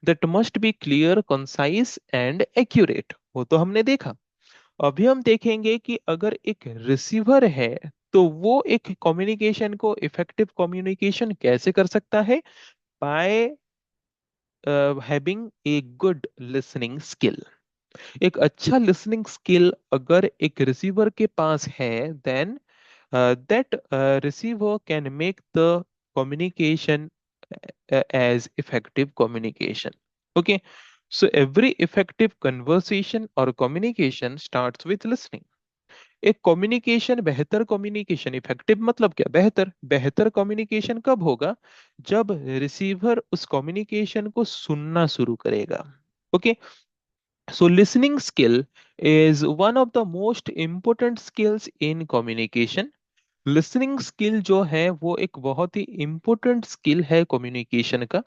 that must be clear, concise and accurate. वो तो हमने देखा। अभी हम देखेंगे कि अगर एक रिसीवर है तो वो एक कम्युनिकेशन को इफेक्टिव कम्युनिकेशन कैसे कर सकता है? By having a good listening skill. एक अच्छा लिसनिंग स्किल अगर एक रिसीवर के पास है, then that receiver can make the communication as effective communication. Okay, so every effective conversation or communication starts with listening. एक कम्युनिकेशन, बेहतर कम्युनिकेशन, इफेक्टिव मतलब क्या? बेहतर। बेहतर कम्युनिकेशन कब होगा? जब रिसीवर उस कम्युनिकेशन को सुनना शुरू करेगा। Okay, so listening skill is one of the most important skills in communication. Listening skill जो है वो एक बहुत ही इंपॉर्टेंट स्किल है कम्युनिकेशन का।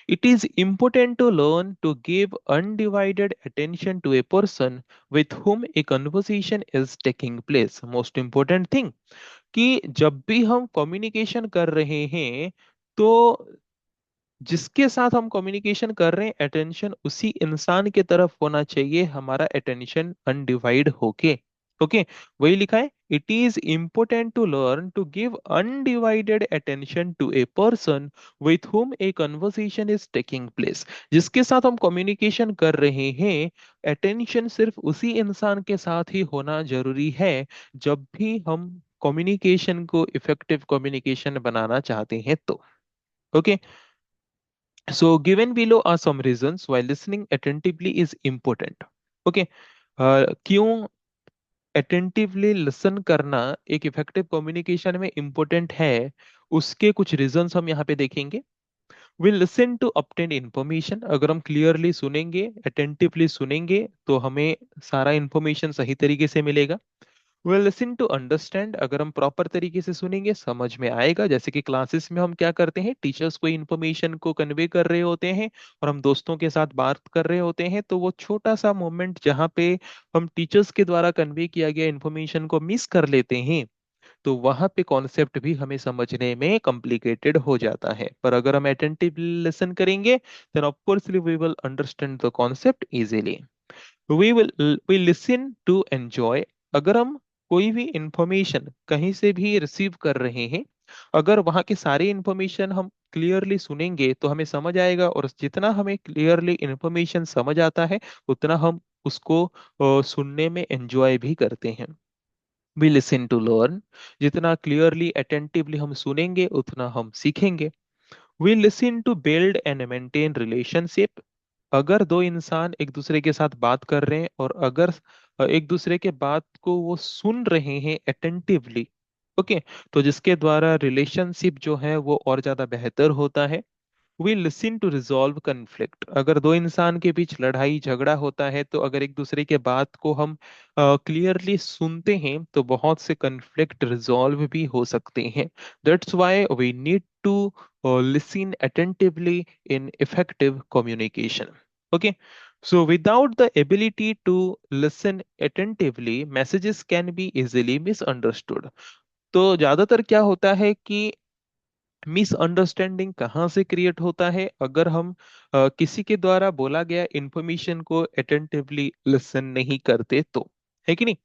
It is important to learn to give undivided attention to a person with whom a conversation is taking place. Most important thing कि जब भी हम कम्युनिकेशन कर रहे हैं तो जिसके साथ हम कम्युनिकेशन कर रहे हैं अटेंशन उसी इंसान के तरफ होना चाहिए, हमारा अटेंशन अनडिवाइड होके। ओके, वही लिखा है, it is important to learn to give undivided attention to a person with whom a conversation is taking place. जिसके साथ हम कम्युनिकेशन कर रहे हैं अटेंशन सिर्फ उसी इंसान के साथ ही होना जरूरी है जब भी हम कम्युनिकेशन को इफेक्टिव कम्युनिकेशन बनाना चाहते हैं तो। Okay, so, given below are some reasons why listening attentively is important. Okay, क्यों attentively listen करना एक effective communication में important है, उसके कुछ reasons हम यहाँ पे देखेंगे। We listen to obtain information। अगर हम clearly सुनेंगे, attentively सुनेंगे, तो हमें सारा information सही तरीके से मिलेगा। Well listen to understand. अगर हम प्रॉपर तरीके से सुनेंगे समझ में आएगा। जैसे कि क्लासेस में हम क्या करते हैं, टीचर्स को इन्फॉर्मेशन को कन्वे कर रहे होते हैं और हम दोस्तों के साथ बात कर रहे होते हैं, तो वो छोटा सा मोमेंट जहाँ पे हम टीचर्स के द्वारा कन्वे किया गया इन्फॉर्मेशन को मिस कर लेते हैं, तो वहां पे कॉन्सेप्ट भी हमें समझने में कॉम्प्लिकेटेड हो जाता है। पर अगर हम अटेंटिवली लिसन करेंगे then of course we will understand the concept easily. We listen to enjoy. अगर हम कोई भी इंफॉर्मेशन कहीं से भी रिसीव कर रहे हैं, अगर वहां की सारी इंफॉर्मेशन हम क्लियरली सुनेंगे तो हमें समझ आएगा, और जितना हमें क्लियरली इंफॉर्मेशन समझ आता है उतना हम उसको सुनने में एंजॉय भी करते हैं। We listen to learn. जितना क्लियरली अटेंटिवली हम सुनेंगे उतना हम सीखेंगे। We listen to build and maintain relationship. अगर दो इंसान एक दूसरे के साथ बात कर रहे हैं और अगर एक दूसरे के बात को वो सुन रहे हैं अटेंटिवली, ओके, तो जिसके द्वारा रिलेशनशिप जो है वो और ज्यादा बेहतर होता है। We listen to resolve conflict, अगर दो इंसान के बीच लड़ाई झगड़ा होता है तो अगर एक दूसरे के बात को हम क्लियरली सुनते हैं तो बहुत से कन्फ्लिक्ट रिजॉल्व भी हो सकते हैं। That's why we need to listen attentively in effective communication. Okay, so without the ability to listen attentively messages can be easily misunderstood। तो ज्यादातर क्या होता है कि मिसअंडरस्टैंडिंग कहाँ से क्रिएट होता है, अगर हम किसी के द्वारा बोला गया इंफॉर्मेशन को अटेंटिवली लिसन नहीं करते तो, है कि नहीं।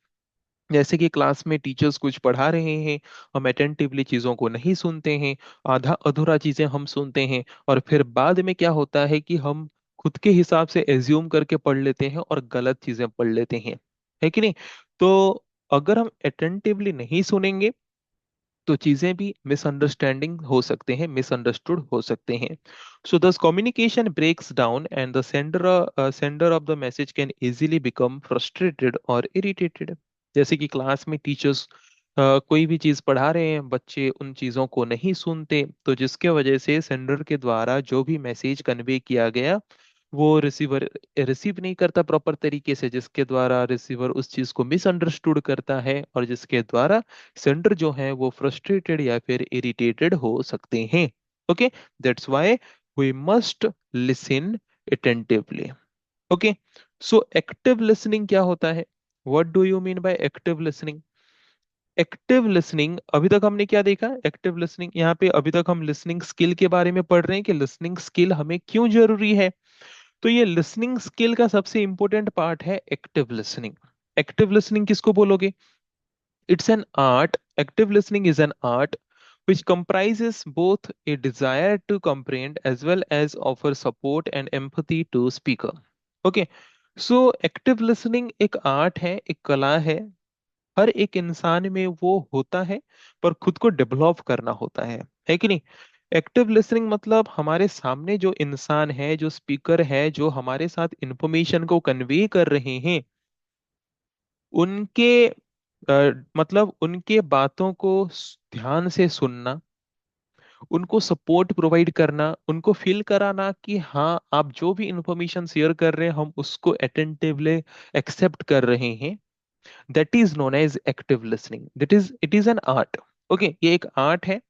जैसे कि क्लास में टीचर्स कुछ पढ़ा रहे हैं, हम अटेंटिवली चीजों को नहीं सुनते हैं, आधा अधूरा चीजें हम सुनते हैं, और फिर बाद में क्या होता है कि हम खुद के हिसाब से एज्यूम करके पढ़ लेते हैं और गलत चीजें पढ़ लेते हैं, है कि नहीं। तो अगर हम अटेंटिवली नहीं सुनेंगे तो चीजें भी मिसअंडरस्टैंडिंग हो सकते हैं, मिसअंडरस्टूड हो सकते हैं। So thus communication breaks down and the sender of the message can easily become frustrated और इरिटेटेड। जैसे कि क्लास में टीचर्स कोई भी चीज पढ़ा रहे हैं, बच्चे उन चीजों को नहीं सुनते, तो जिसके वजह से सेंडर के द्वारा जो भी मैसेज कन्वे किया गया वो रिसीवर रिसीव नहीं करता प्रॉपर तरीके से, जिसके द्वारा रिसीवर उस चीज को मिसअंडरस्टूड करता है और जिसके द्वारा सेंडर जो है वो फ्रस्ट्रेटेड या फिर इरिटेटेड हो सकते हैं। Okay, that's why we must listen attentively. Okay, so active listening क्या होता है? What do you mean by active listening? Active listening, अभी तक हमने क्या देखा? एक्टिव लिसनिंग, यहाँ पे अभी तक हम लिसनिंग स्किल के बारे में पढ़ रहे हैं कि लिसनिंग स्किल हमें क्यों जरूरी है। तो ये लिसनिंग स्किल का सबसे इंपॉर्टेंट पार्ट है एक्टिव लिसनिंग। एक्टिव लिसनिंग किसको बोलोगे? It's an art. Active listening is an art which comprises both a desire to comprehend as well as offer support and empathy to speaker. Okay, so active listening एक art है, एक कला है, हर एक इंसान में वो होता है, पर खुद को डेवलप करना होता है कि नहीं। एक्टिव लिसनिंग मतलब हमारे सामने जो इंसान है, जो स्पीकर है, जो हमारे साथ इंफॉर्मेशन को कन्वे कर रहे हैं, उनके मतलब उनके बातों को ध्यान से सुनना, उनको सपोर्ट प्रोवाइड करना, उनको फील कराना कि हाँ आप जो भी इंफॉर्मेशन शेयर कर रहे हैं हम उसको अटेंटिवली एक्सेप्ट कर रहे हैं। That is known as active listening, that is it is an art. Okay, ये एक आर्ट है,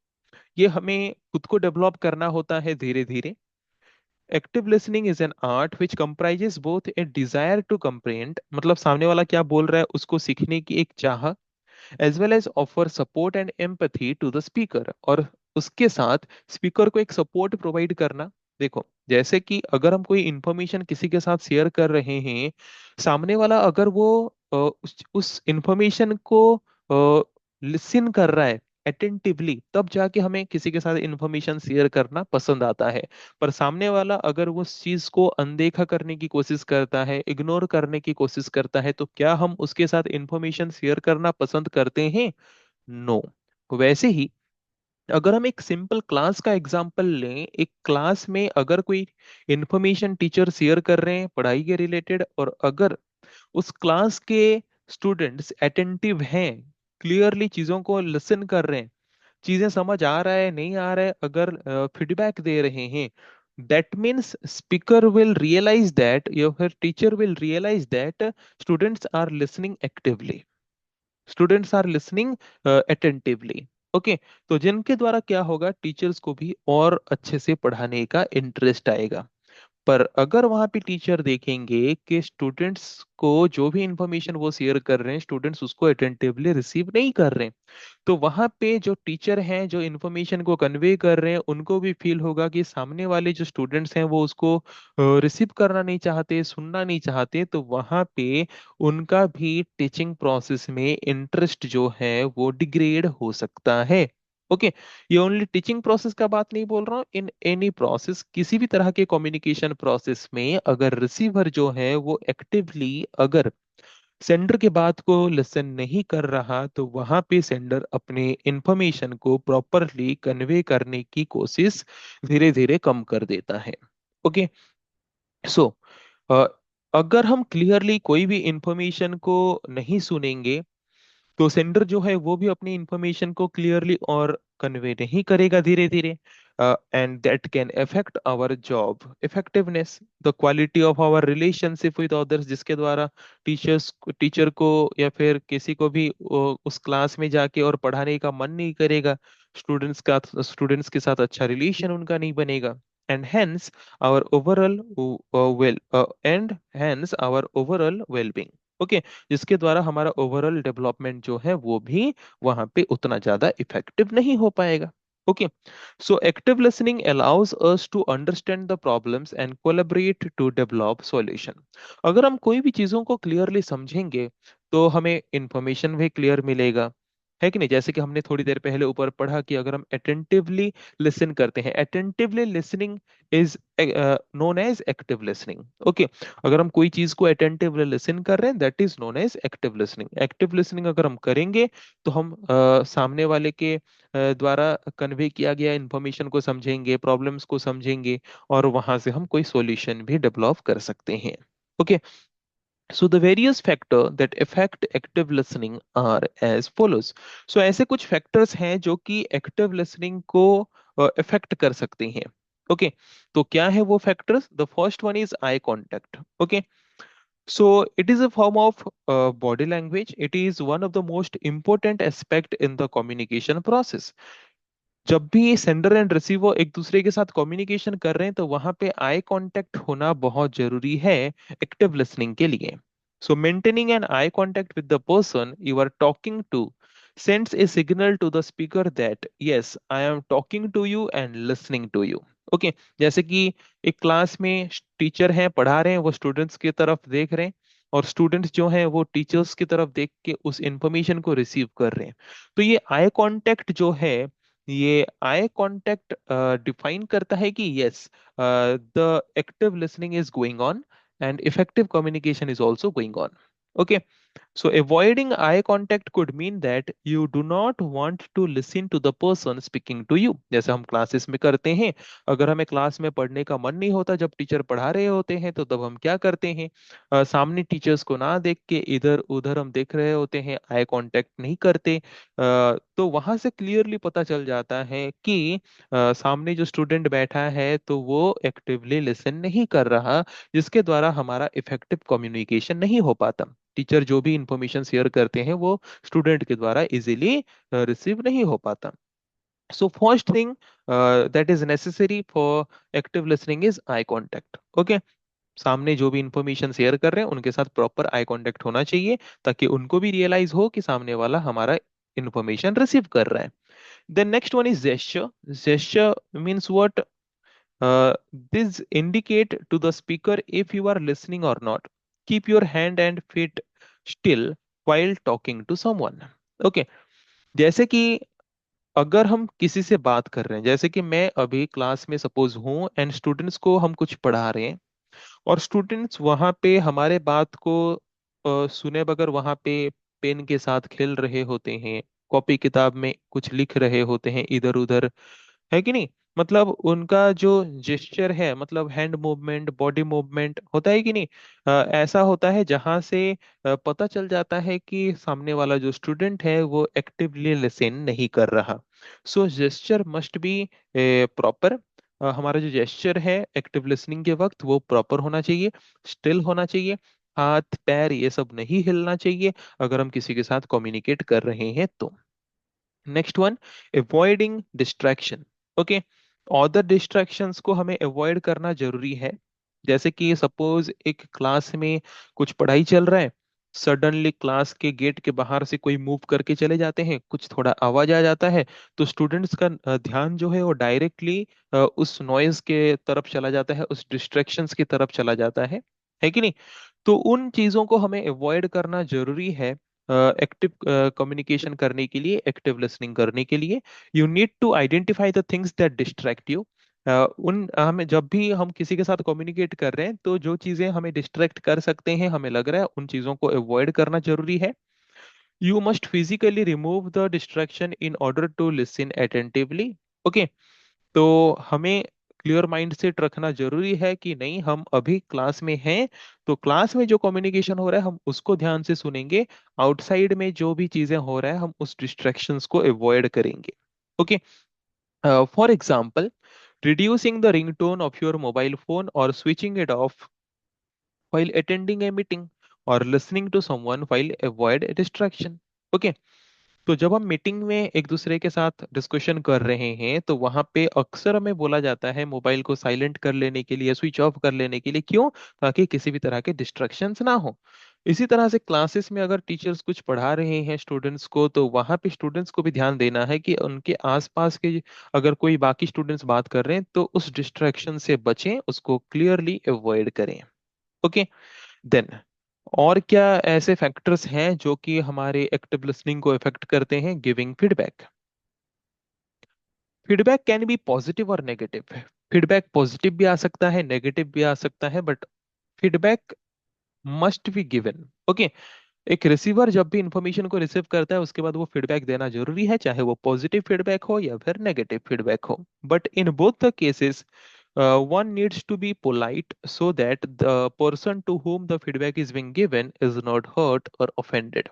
ये हमें खुद को डेवलप करना होता है धीरे धीरे। Active listening is an art which comprises both a desire to comprehend, मतलब सामने वाला क्या बोल रहा है उसको सीखने की एक चाह, as well as offer support and empathy to the speaker, और उसके साथ स्पीकर को एक सपोर्ट प्रोवाइड करना। देखो, जैसे कि अगर हम कोई इंफॉर्मेशन किसी के साथ शेयर कर रहे हैं, सामने वाला अगर वो उस इंफॉर्मेशन को लिसन कर रहा है अटेंटिवली, तब जाके हमें किसी के साथ इंफॉर्मेशन शेयर करना पसंद आता है। पर सामने वाला अगर वो उस चीज को अनदेखा करने की कोशिश करता है, इग्नोर करने की कोशिश करता है, तो क्या हम उसके साथ इंफॉर्मेशन शेयर करना पसंद करते हैं? नो। वैसे ही अगर हम एक सिंपल क्लास का एग्जांपल लें, एक क्लास में अगर कोई इंफॉर्मेशन टीचर शेयर कर रहे हैं पढ़ाई के रिलेटेड, और अगर उस क्लास के स्टूडेंट्स अटेंटिव हैं, क्लियरली चीजों को लिसन कर रहे हैं, चीजें समझ आ रहा है नहीं आ रहा है, अगर फीडबैक दे रहे हैं, that means speaker will realise that, या फिर teacher will realise that students are listening actively, students are listening attentively. Okay, तो जिनके द्वारा क्या होगा, टीचर्स को भी और अच्छे से पढ़ाने का इंटरेस्ट आएगा। पर अगर वहां पे टीचर देखेंगे कि स्टूडेंट्स को जो भी इंफॉर्मेशन वो शेयर कर रहे हैं, स्टूडेंट्स उसको अटेंटिवली रिसीव नहीं कर रहे हैं, तो वहां पे जो टीचर हैं जो इन्फॉर्मेशन को कन्वे कर रहे हैं, उनको भी फील होगा कि सामने वाले जो स्टूडेंट्स हैं वो उसको रिसीव करना नहीं चाहते, सुनना नहीं चाहते, तो वहां पे उनका भी टीचिंग प्रोसेस में इंटरेस्ट जो है वो डिग्रेड हो सकता है। ओके, ये ओनली टीचिंग प्रोसेस का बात नहीं बोल रहा हूँ, इन एनी प्रोसेस, किसी भी तरह के कम्युनिकेशन प्रोसेस में अगर रिसीवर जो है वो एक्टिवली अगर सेंडर के बात को लिसन नहीं कर रहा, तो वहां पे सेंडर अपने इंफॉर्मेशन को प्रॉपरली कन्वे करने की कोशिश धीरे धीरे कम कर देता है। ओके, सो अगर हम क्लियरली कोई भी इंफॉर्मेशन को नहीं सुनेंगे, तो सेंडर जो है वो भी अपनी इंफॉर्मेशन को क्लियरली और कन्वे नहीं करेगा धीरे धीरे, and that can affect our job effectiveness, the quality of our relationship with others, जिसके द्वारा टीचर को या फिर किसी को भी उस क्लास में जाके और पढ़ाने का मन नहीं करेगा, स्टूडेंट्स के साथ अच्छा रिलेशन उनका नहीं बनेगा, and hence our overall well and hence our overall wellbeing. Okay, जिसके द्वारा हमारा ओवरऑल डेवलपमेंट जो है वो भी वहां पे उतना ज्यादा इफेक्टिव नहीं हो पाएगा। Okay, so active listening allows us to understand the problems and collaborate to develop solution। अगर हम कोई भी चीजों को क्लियरली समझेंगे तो हमें इंफॉर्मेशन भी क्लियर मिलेगा, है कि नहीं? जैसे कि हमने थोड़ी देर पहले ऊपर पढ़ा कि अगर हम अटेंटिवली लिसन करते हैं, attentively listening is known as active listening. Okay, अगर हम कोई चीज को अटेंटिवली लिसन कर रहे हैं that is known as active listening. Active listening अगर हम करेंगे तो हम सामने वाले के द्वारा कन्वे किया गया इंफॉर्मेशन को समझेंगे, प्रॉब्लम्स को समझेंगे, और वहां से हम कोई सॉल्यूशन भी डेवलप कर सकते हैं। Okay, so the various factor that affect active listening are as follows। so ऐसे कुछ factors हैं जो कि active listening को affect कर सकते हैं। ओके, तो क्या है वो factors? the first one is eye contact। Okay, so it is a form of body language, it is one of the most important aspect in the communication process। जब भी सेंडर एंड रिसीवर एक दूसरे के साथ communication कर रहे हैं तो वहां पे आई कांटेक्ट होना बहुत जरूरी है एक्टिव लिसनिंग के लिए। So maintaining an eye contact with the person you are talking to sends a signal to the speaker that yes I am talking to you and listening to you। Okay, जैसे कि एक class में teacher हैं पढ़ा रहे हैं, वो students की तरफ देख रहे हैं, और स्टूडेंट्स जो हैं वो टीचर्स की तरफ देख के उस इंफॉर्मेशन को रिसीव कर रहे हैं। तो ये आई कांटेक्ट जो है, ये आई कांटेक्ट डिफाइन करता है कि yes the active listening is going on and effective communication is also going on. Okay, so avoiding eye contact could mean that you do not want to listen to the person speaking to you। जैसे हम classes में करते हैं, अगर हमें class में पढ़ने का मन नहीं होता जब टीचर पढ़ा रहे होते हैं तो तब हम क्या करते हैं, सामने टीचर्स को ना देख के इधर उधर हम देख रहे होते हैं, आई कांटेक्ट नहीं करते। तो वहां से क्लियरली पता चल जाता है कि सामने जो स्टूडेंट बैठा है तो वो एक्टिवली लिसन नहीं कर रहा, जिसके द्वारा हमारा इफेक्टिव कम्युनिकेशन नहीं हो पाता। टीचर जो भी इंफॉर्मेशन शेयर करते हैं वो स्टूडेंट के द्वारा इजीली रिसीव नहीं हो पाता। So first thing that is necessary for active listening is eye contact. Okay, सामने जो भी इंफॉर्मेशन शेयर कर रहे हैं उनके साथ प्रॉपर आई कांटेक्ट होना चाहिए, ताकि उनको भी रियलाइज हो कि सामने वाला हमारा इंफॉर्मेशन रिसीव कर रहा है। Then next one is gesture. Gesture means what? this indicate to the speaker if you are listening or not। keep your hand and feet still while talking to someone। Okay, जैसे कि अगर हम किसी से बात कर रहे हैं, जैसे कि मैं अभी क्लास में सपोज हूँ एंड स्टूडेंट्स को हम कुछ पढ़ा रहे हैं, और स्टूडेंट्स वहां पे हमारे बात को सुने बगैर वहां पे पेन के साथ खेल रहे होते हैं, कॉपी किताब में कुछ लिख रहे होते हैं इधर उधर, है कि नहीं? मतलब उनका जो जेस्चर है, मतलब हैंड मूवमेंट, बॉडी मूवमेंट होता है कि नहीं, ऐसा होता है जहां से पता चल जाता है कि सामने वाला जो स्टूडेंट है वो एक्टिवली लिसन नहीं कर रहा। सो जेस्चर मस्ट बी प्रॉपर। हमारा जो जेस्चर है एक्टिव लिसनिंग के वक्त वो प्रॉपर होना चाहिए, स्टिल होना चाहिए, हाथ पैर ये सब नहीं हिलना चाहिए अगर हम किसी के साथ कम्युनिकेट कर रहे हैं तो। Next one, avoiding distraction. Okay, other distractions को हमें अवॉइड करना जरूरी है। जैसे कि सपोज एक क्लास में कुछ पढ़ाई चल रहा है, सडनली क्लास के गेट के बाहर से कोई मूव करके चले जाते हैं, कुछ थोड़ा आवाज आ जाता है, तो स्टूडेंट्स का ध्यान जो है वो डायरेक्टली उस नॉइज के तरफ चला जाता है, उस डिस्ट्रैक्शंस की तरफ चला जाता है कि नहीं? तो उन चीजों को हमें अवॉइड करना जरूरी है एक्टिव कम्युनिकेशन करने के लिए, एक्टिव लिसनिंग करने के लिए। You need to identify the things that distract you. उन हमें जब भी हम किसी के साथ कम्युनिकेट कर रहे हैं तो जो चीजें हमें डिस्ट्रैक्ट कर सकते हैं, हमें लग रहा है उन चीजों को अवॉइड करना जरूरी है। You must physically remove the distraction in order to listen attentively. Okay, तो हमें क्लियर माइंडसेट रखना जरूरी है कि नहीं, हम अभी क्लास में हैं, तो क्लास में जो कम्युनिकेशन हो रहा है हम उसको ध्यान से सुनेंगे। आउटसाइड में जो भी चीजें हो रहा है हम उस डिस्ट्रैक्शंस को अवॉइड करेंगे। Okay, for example, reducing the ringtone of your mobile phone or switching it off while attending a meeting or listening to someone while avoid distraction. Okay, तो जब हम मीटिंग में एक दूसरे के साथ डिस्कशन कर रहे हैं तो वहां पे अक्सर हमें बोला जाता है मोबाइल को साइलेंट कर लेने के लिए, स्विच ऑफ कर लेने के लिए। क्यों? ताकि किसी भी तरह के डिस्ट्रैक्शंस ना हो। इसी तरह से क्लासेस में अगर टीचर्स कुछ पढ़ा रहे हैं स्टूडेंट्स को, तो वहां पे स्टूडेंट्स को भी ध्यान देना है कि उनके आसपास के अगर कोई बाकी स्टूडेंट्स बात कर रहे हैं तो उस डिस्ट्रैक्शन से बचें, उसको क्लियरली अवॉइड करें। ओके, देन और क्या ऐसे फैक्टर्स हैं जो कि हमारे एक्टिव लिसनिंग को इफेक्ट करते हैं? Giving feedback. Feedback can be positive और नेगेटिव। फीडबैक पॉजिटिव भी आ सकता है, नेगेटिव भी आ सकता है, but feedback must be given. Okay, एक रिसीवर जब भी इंफॉर्मेशन को रिसीव करता है उसके बाद वो फीडबैक देना जरूरी है, चाहे वो पॉजिटिव फीडबैक हो या फिर नेगेटिव फीडबैक हो। But in both the cases one needs to be polite so that the person to whom the feedback is being given is not hurt or offended.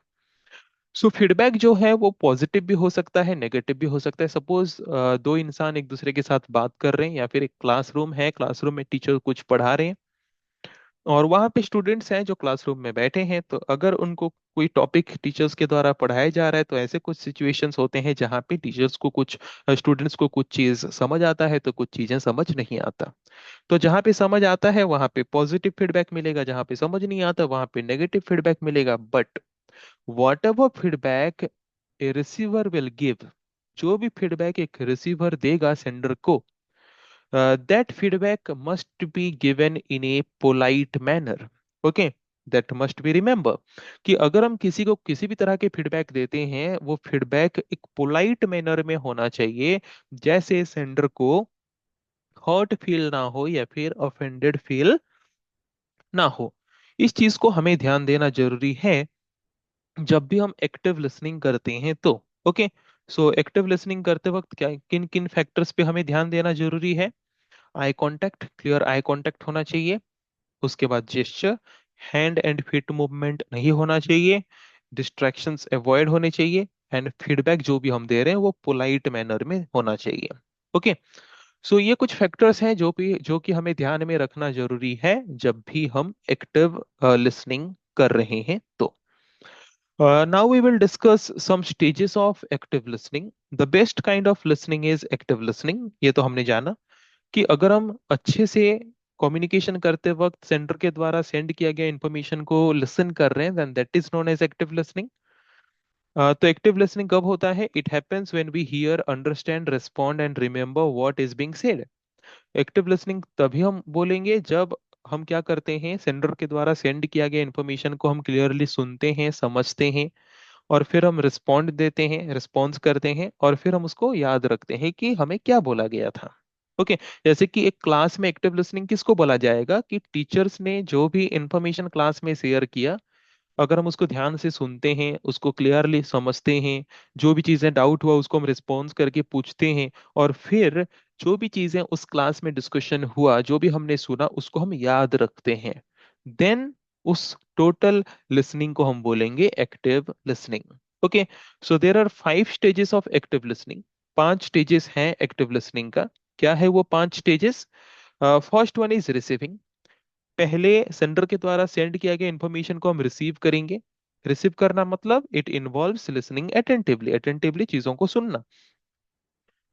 So feedback जो है वो positive भी हो सकता है, negative भी हो सकता है। सपोज दो इंसान एक दूसरे के साथ बात कर रहे हैं या फिर एक क्लासरूम है, क्लासरूम में टीचर कुछ पढ़ा रहे हैं और वहां पे स्टूडेंट्स हैं जो क्लासरूम में बैठे हैं। तो अगर उनको कोई टॉपिक टीचर्स के द्वारा पढ़ाया जा रहा है तो ऐसे कुछ सिचुएशंस होते हैं जहाँ पे टीचर्स को कुछ, स्टूडेंट्स को कुछ चीज समझ आता है तो कुछ चीजें समझ नहीं आता। तो जहाँ पे समझ आता है वहां पे पॉजिटिव फीडबैक मिलेगा, जहाँ पे समझ नहीं आता वहां पे नेगेटिव फीडबैक मिलेगा। But whatever feedback a receiver will give, जो भी फीडबैक एक रिसीवर देगा सेंडर को, that feedback must be given in a polite manner. Okay, that must be remember कि अगर हम किसी को किसी भी तरह के फीडबैक देते हैं वो फीडबैक एक पोलाइट मैनर में होना चाहिए, जैसे सेंडर को हर्ट फील ना हो या फिर ऑफेंडेड फील ना हो। इस चीज को हमें ध्यान देना जरूरी है जब भी हम एक्टिव लिसनिंग करते हैं तो। ओके, सो एक्टिव लिसनिंग करते वक्त क्या किन किन फैक्टर्स पे हमें ध्यान देना जरूरी है? Eye contact, clear eye contact होना चाहिए। उसके बाद gesture, hand and feet movement नहीं होना चाहिए। डिस्ट्रैक्शंस अवॉइड होने चाहिए। एंड फीडबैक जो भी हम दे रहे हैं वो पोलाइट मैनर में होना चाहिए। ओके, सो ये कुछ फैक्टर्स हैं जो कि हमें ध्यान में रखना जरूरी है जब भी हम एक्टिव लिसनिंग कर रहे हैं तो। Now we will discuss some stages of active listening. The best kind of listening is active listening. ये तो हमने जाना कि अगर हम अच्छे से कम्युनिकेशन करते वक्त सेंडर के द्वारा सेंड किया गया इंफॉर्मेशन को लिसन कर रहे हैं, then that is known as active listening. तो एक्टिव लिसनिंग कब होता है? It happens when we hear, understand, respond and remember what is being said. Active listening तभी हम बोलेंगे जब हम क्या करते हैं, सेंडर के द्वारा सेंड किया गया इंफॉर्मेशन को हम क्लियरली सुनते हैं, समझते हैं और फिर हम रिस्पॉन्ड देते हैं, रिस्पॉन्स करते हैं और फिर हम उसको याद रखते हैं कि हमें क्या बोला गया था। ओके, जैसे कि एक क्लास में एक्टिव लिसनिंग किसको बोला जाएगा कि टीचर्स ने जो भी इंफॉर्मेशन क्लास में शेयर किया, अगर हम उसको ध्यान से सुनते हैं, उसको क्लियरली समझते हैं, जो भी चीजें डाउट हुआ उसको हम रिस्पॉन्स करके पूछते हैं और फिर जो भी चीजें उस क्लास में डिस्कशन हुआ, जो भी हमने सुना उसको हम याद रखते हैं, देन उस टोटल लिसनिंग को हम बोलेंगे active listening. Okay, so there are 5 stages of active listening. 5 stages हैं एक्टिव लिसनिंग का। क्या है वो 5 stages? First one is receiving. पहले सेंडर के द्वारा सेंड किया गया इंफॉर्मेशन को हम रिसीव करेंगे। रिसीव करना मतलब it involves listening attentively, attentively चीजों को सुनना।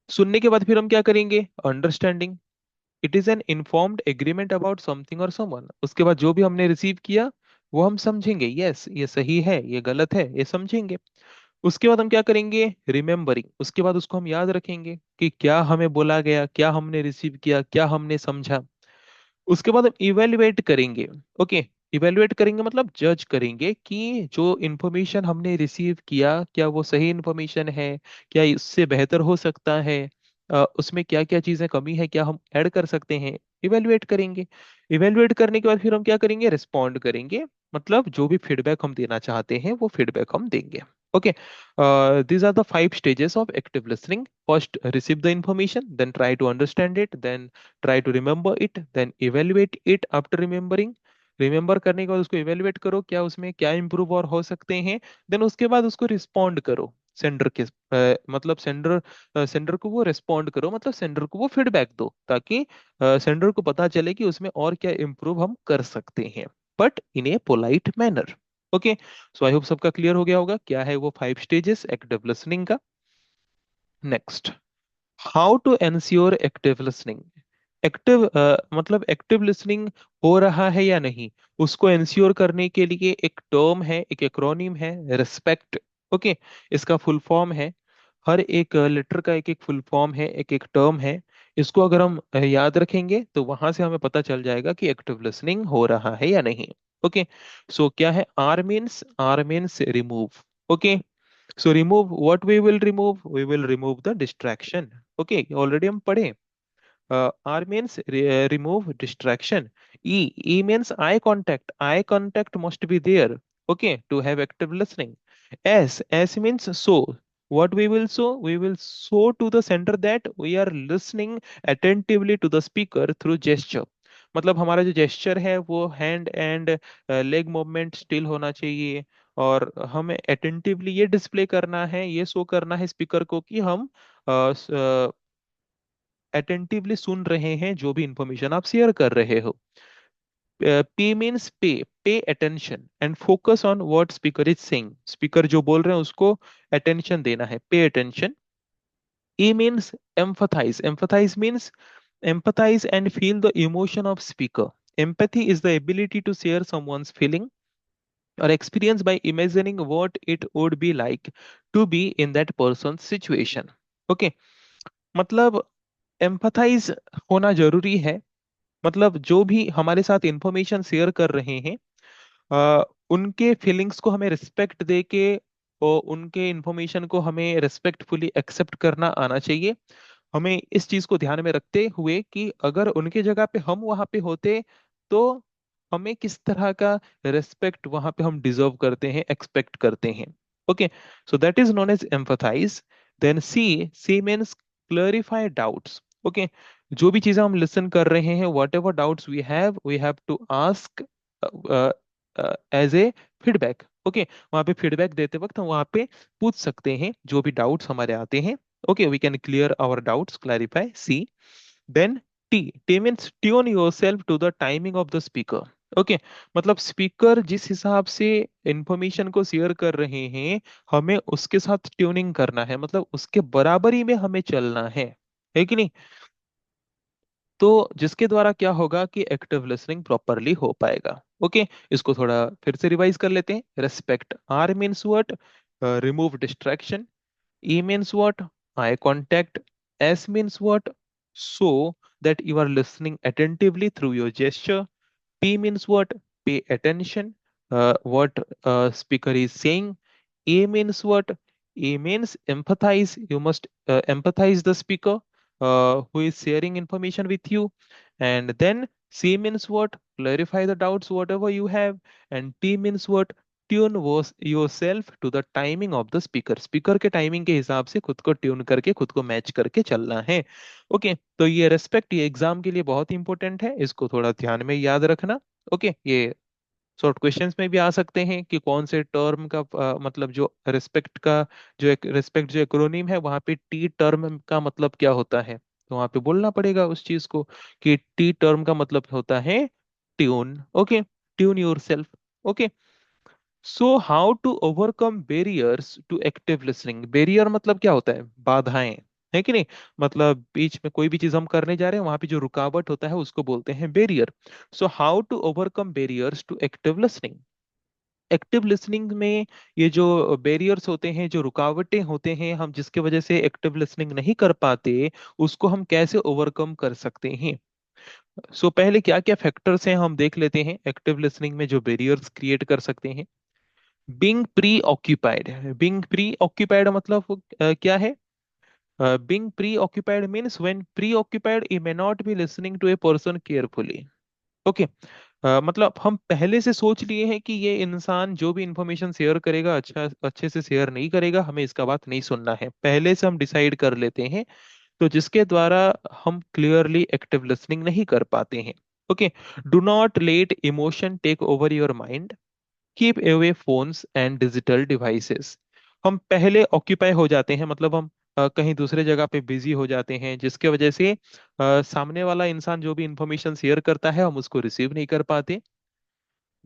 सुनने के बाद फिर हम क्या करेंगे? Understanding. It is N informed agreement about something और समवन। उसके बाद जो भी हमने रिसीव किया वो हम समझेंगे, यस ये सही है, ये गलत है, ये समझेंगे। उसके बाद हम क्या करेंगे? रिमेम्बरिंग। उसके बाद उसको हम याद रखेंगे कि क्या हमें बोला गया, क्या हमने रिसीव किया, क्या हमने समझा। उसके बाद हम इवेल्युएट करेंगे। ओके, इवेल्युएट करेंगे मतलब जज करेंगे कि जो इंफॉर्मेशन हमने रिसीव किया क्या वो सही इंफॉर्मेशन है, क्या इससे बेहतर हो सकता है, उसमें क्या क्या चीजें कमी है, क्या हम ऐड कर सकते हैं। इवेल्युएट करेंगे। इवेल्युएट करने के बाद फिर हम क्या करेंगे? रिस्पॉन्ड करेंगे, मतलब जो भी फीडबैक हम देना चाहते हैं वो फीडबैक हम देंगे। Okay, these are the five stages of active listening. First, receive the information, then try to understand it, then try to remember it, then evaluate it after remembering. Remember करने के बाद उसको इवेल्युएट करो, क्या उसमें क्या इंप्रूव और हो सकते हैं। देन उसके बाद उसको रिस्पॉन्ड करो सेंडर के मतलब सेंडर को वो रिस्पॉन्ड करो, मतलब सेंडर को वो फीडबैक दो, ताकि सेंडर को पता चले कि उसमें और क्या इंप्रूव हम कर सकते हैं, but in a polite manner. Okay, so I hope सबका क्लियर हो गया होगा क्या है वो फाइव स्टेजेस एक्टिव लिसनिंग का। Next, how to ensure active listening. Active मतलब एक्टिव लिसनिंग हो रहा है या नहीं, उसको एंश्योर करने के लिए एक टर्म है, एक एक्रोनिम है, रिस्पेक्ट। ओके, इसका फुल फॉर्म है, हर एक लेटर का एक एक फुल फॉर्म है, एक एक टर्म है। इसको अगर हम याद रखेंगे तो वहां से हमें पता चल जाएगा कि एक्टिव लिसनिंग हो रहा है या नहीं। ओके, सो क्या है R means remove. Okay, so remove what we will remove, we will remove the distraction. Okay, already हम पढ़े। R means remove distraction. E means eye contact. Eye contact must be there. Okay, to have active listening. S means show. What we will show? We will show to the center that we are listening attentively to the speaker through gesture. मतलब हमारा जो gesture है वो hand and leg movement still होना चाहिए, और हमें attentively ये डिस्प्ले करना है, ये शो करना है स्पीकर को कि हम अटेंटिवली सुन रहे हैं जो भी इंफॉर्मेशन आप शेयर कर रहे हो। पे means pay attention and focus on what speaker is saying. Speaker जो बोल रहे हैं उसको अटेंशन देना है, pay attention. E means empathize. Empathize means empathize and feel the emotion of speaker. Empathy is the ability to share someone's feeling or experience by imagining what it would be like to be in that person's situation. Okay, मतलब empathise होना जरूरी है। मतलब जो भी हमारे साथ information share कर रहे हैं, उनके फीलिंग्स को हमें रिस्पेक्ट दे के और उनके इंफॉर्मेशन को हमें रिस्पेक्टफुली एक्सेप्ट करना आना चाहिए। हमें इस चीज को ध्यान में रखते हुए कि अगर उनके जगह पे हम वहां पे होते तो हमें किस तरह का रिस्पेक्ट वहां पे हम डिजर्व करते हैं, एक्सपेक्ट करते हैं। Okay, so that is known as empathise. Then C means clarify doubts. Okay, जो भी चीजें हम लिसन कर रहे हैं, whatever doubts we have to ask as a feedback. Okay, वहां पे फीडबैक देते वक्त हम वहां पे पूछ सकते हैं जो भी डाउट्स हमारे आते हैं। Okay, we can clear our doubts, clarify. C, then T means tune yourself to the timing of the speaker. Okay, मतलब स्पीकर जिस हिसाब से इंफॉर्मेशन को शेयर कर रहे हैं, हमें उसके साथ ट्यूनिंग करना है, मतलब उसके बराबरी में हमें चलना है कि नहीं। तो जिसके द्वारा क्या होगा कि एक्टिव लिसनिंग प्रॉपरली हो पाएगा। ओके, इसको थोड़ा फिर से रिवाइज कर लेते हैं। Respect, R means what, remove distraction. E means what? Eye contact. S means what? So that you are listening attentively through your gesture. P means what? Pay attention. What speaker is saying. A means what? A means empathize. You must empathize the speaker who is sharing information with you. And then C means what? Clarify the doubts, whatever you have. And T means what? Tune yourself to the timing of the speaker. Speaker के timing के हिसाब से खुद को tune करके, खुद को match करके चलना है। ओके, तो ये रेस्पेक्ट, ये एग्जाम के लिए बहुत इंपॉर्टेंट है, इसको थोड़ा ध्यान में याद रखना। ओके, ये शॉर्ट क्वेश्चंस में भी आ सकते हैं कि कौन से टर्म का मतलब जो रिस्पेक्ट का, जो एक रिस्पेक्ट जो एक्रोनिम है, वहां पे टी टर्म का मतलब क्या होता है, तो वहां पे बोलना पड़ेगा उस चीज को कि टी टर्म का मतलब होता है tune. Okay, tune yourself. Okay, so how to overcome barriers to active listening. Barrier मतलब क्या होता है, बाधाएं, है कि नहीं। मतलब बीच में कोई भी चीज हम करने जा रहे हैं, वहां पे जो रुकावट होता है उसको बोलते हैं barrier. So how to overcome barriers to active listening. Active listening में ये जो बैरियर्स होते हैं, जो रुकावटें होते हैं, हम जिसके वजह से एक्टिव लिसनिंग नहीं कर पाते, उसको हम कैसे ओवरकम कर सकते हैं। सो पहले क्या क्या फैक्टर्स हैं हम देख लेते हैं एक्टिव लिसनिंग में जो बैरियर्स क्रिएट कर सकते हैं। Being preoccupied. Being preoccupied मतलब क्या है। Being preoccupied means when preoccupied you may not be listening to a person carefully. Okay, मतलब हम पहले से सोच लिए हैं कि ये इंसान जो भी इंफॉर्मेशन शेयर करेगा अच्छा अच्छे से शेयर नहीं करेगा, हमें इसका बात नहीं सुनना है, पहले से हम डिसाइड कर लेते हैं। तो जिसके द्वारा हम क्लियरली एक्टिव लिसनिंग नहीं कर पाते हैं। Okay. Do not let emotion take over your mind, keep away phones and digital devices. हम पहले ऑक्यूपाई हो जाते हैं, मतलब हम कहीं दूसरे जगह पे बिजी हो जाते हैं, जिसके वजह से सामने वाला इंसान जो भी इंफॉर्मेशन शेयर करता है हम उसको रिसीव नहीं कर पाते।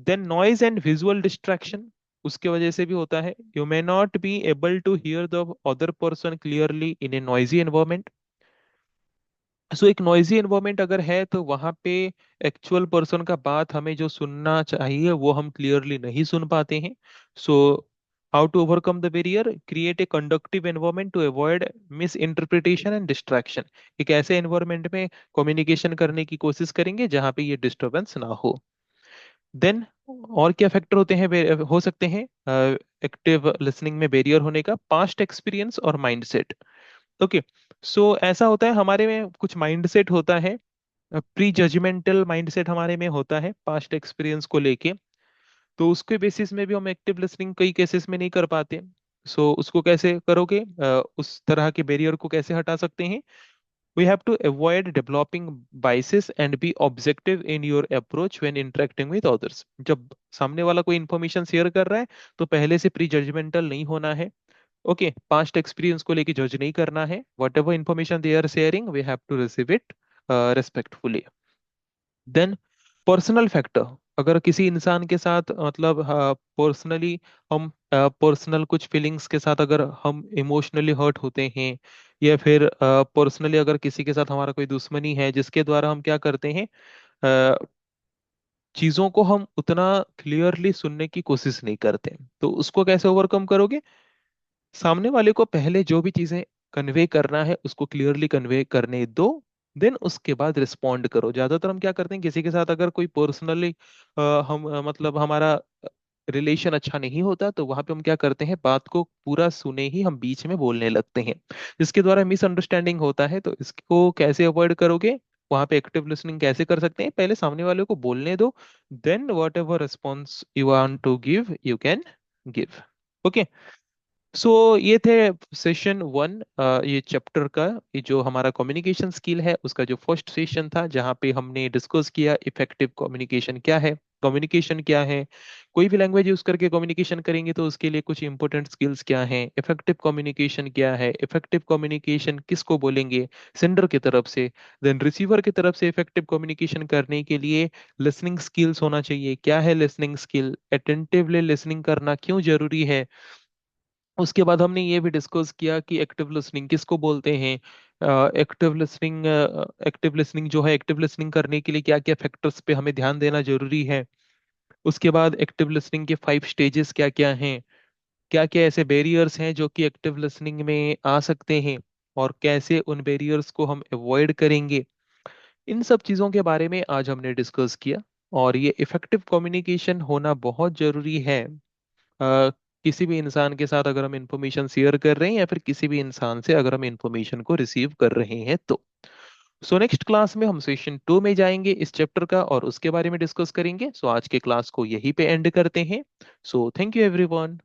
Then noise and visual distraction, उसके वजह से भी होता है। You may not be able to hear the other person clearly in a noisy environment. So एक नॉइजी एनवायरमेंट अगर है तो वहां पे एक्चुअल पर्सन का बात हमें जो सुनना चाहिए वो हम क्लियरली नहीं सुन पाते हैं। So how to overcome the barrier, create a conductive environment to avoid misinterpretation and distraction. एक ऐसे एनवायरमेंट में कम्युनिकेशन करने की कोशिश करेंगे जहाँ पे ये डिस्टरबेंस ना हो। देन और क्या फैक्टर होते हैं हो सकते हैं एक्टिव लिसनिंग में बैरियर होने का? पास्ट एक्सपीरियंस और माइंडसेट। ओके। सो ऐसा होता है हमारे में कुछ माइंडसेट होता है, प्री जजमेंटल माइंडसेट हमारे में होता है पास्ट एक्सपीरियंस को लेके। तो उसके बेसिस में भी हम एक्टिव लिसनिंग कई केसेस में नहीं कर पाते। सो उसको कैसे करोगे, उस तरह के बैरियर को कैसे हटा सकते हैं? We have to avoid developing biases and be objective in your approach when interacting with others. जब सामने वाला कोई इंफॉर्मेशन शेयर कर रहा है तो पहले से प्री जजमेंटल नहीं होना है। ओके। पास्ट एक्सपीरियंस को लेके जज नहीं करना है। Whatever information they are sharing we have to receive it respectfully. Then personal factor, अगर किसी इंसान के साथ मतलब पर्सनली हम पर्सनल कुछ फीलिंग्स के साथ अगर हम इमोशनली हर्ट होते हैं, या फिर पर्सनली अगर किसी के साथ हमारा कोई दुश्मनी है जिसके द्वारा हम क्या करते हैं, अ, चीजों को हम उतना क्लियरली सुनने की कोशिश नहीं करते, तो उसको कैसे ओवरकम करोगे? सामने वाले को पहले जो भी चीजें कन्वे करना है उसको क्लियरली कन्वे करने दो। देन उसके बाद रिस्पॉन्ड करो। ज्यादातर हम क्या करते हैं, किसी के साथ अगर कोई पर्सनली हम मतलब हमारा रिलेशन अच्छा नहीं होता तो वहां पे हम क्या करते हैं, बात को पूरा सुने ही हम बीच में बोलने लगते हैं, जिसके द्वारा मिसअंडरस्टैंडिंग होता है। तो इसको कैसे अवॉइड करोगे? वहां पे एक्टिव लिसनिंग कैसे कर सकते हैं? पहले सामने वाले को बोलने दो, then whatever response you want to give you can give. Okay. So ये थे सेशन वन, ये चैप्टर का, ये जो हमारा कम्युनिकेशन स्किल है उसका जो फर्स्ट सेशन था, जहाँ पे हमने डिस्कस किया इफेक्टिव कम्युनिकेशन क्या है, कम्युनिकेशन क्या है, कोई भी लैंग्वेज यूज करके कम्युनिकेशन करेंगे तो उसके लिए कुछ इंपॉर्टेंट स्किल्स क्या हैं, इफेक्टिव कम्युनिकेशन क्या है, इफेक्टिव कम्युनिकेशन किसको बोलेंगे, सेंडर की तरफ से, देन रिसीवर की तरफ से इफेक्टिव कम्युनिकेशन करने के लिए लिसनिंग स्किल्स होना चाहिए, क्या है लिसनिंग स्किल, अटेंटिवली लिसनिंग करना क्यों जरूरी है। उसके बाद हमने ये भी डिस्कस किया कि एक्टिव लिसनिंग किसको बोलते हैं, एक्टिव लिसनिंग जो है, एक्टिव लिसनिंग करने के लिए क्या क्या फैक्टर्स पे हमें ध्यान देना जरूरी है। उसके बाद एक्टिव लिसनिंग के 5 स्टेजेस क्या क्या हैं, क्या क्या ऐसे बैरियर्स हैं जो कि एक्टिव लिसनिंग में आ सकते हैं, और कैसे उन बैरियर्स को हम अवॉइड करेंगे। इन सब चीज़ों के बारे में आज हमने डिस्कस किया। और ये इफेक्टिव कम्युनिकेशन होना बहुत जरूरी है, किसी भी इंसान के साथ अगर हम इंफॉर्मेशन शेयर कर रहे हैं या फिर किसी भी इंसान से अगर हम इंफॉर्मेशन को रिसीव कर रहे हैं तो। सो नेक्स्ट क्लास में हम सेशन 2 में जाएंगे इस चैप्टर का और उसके बारे में डिस्कस करेंगे। सो आज के क्लास को यहीं पे एंड करते हैं। So thank you everyone.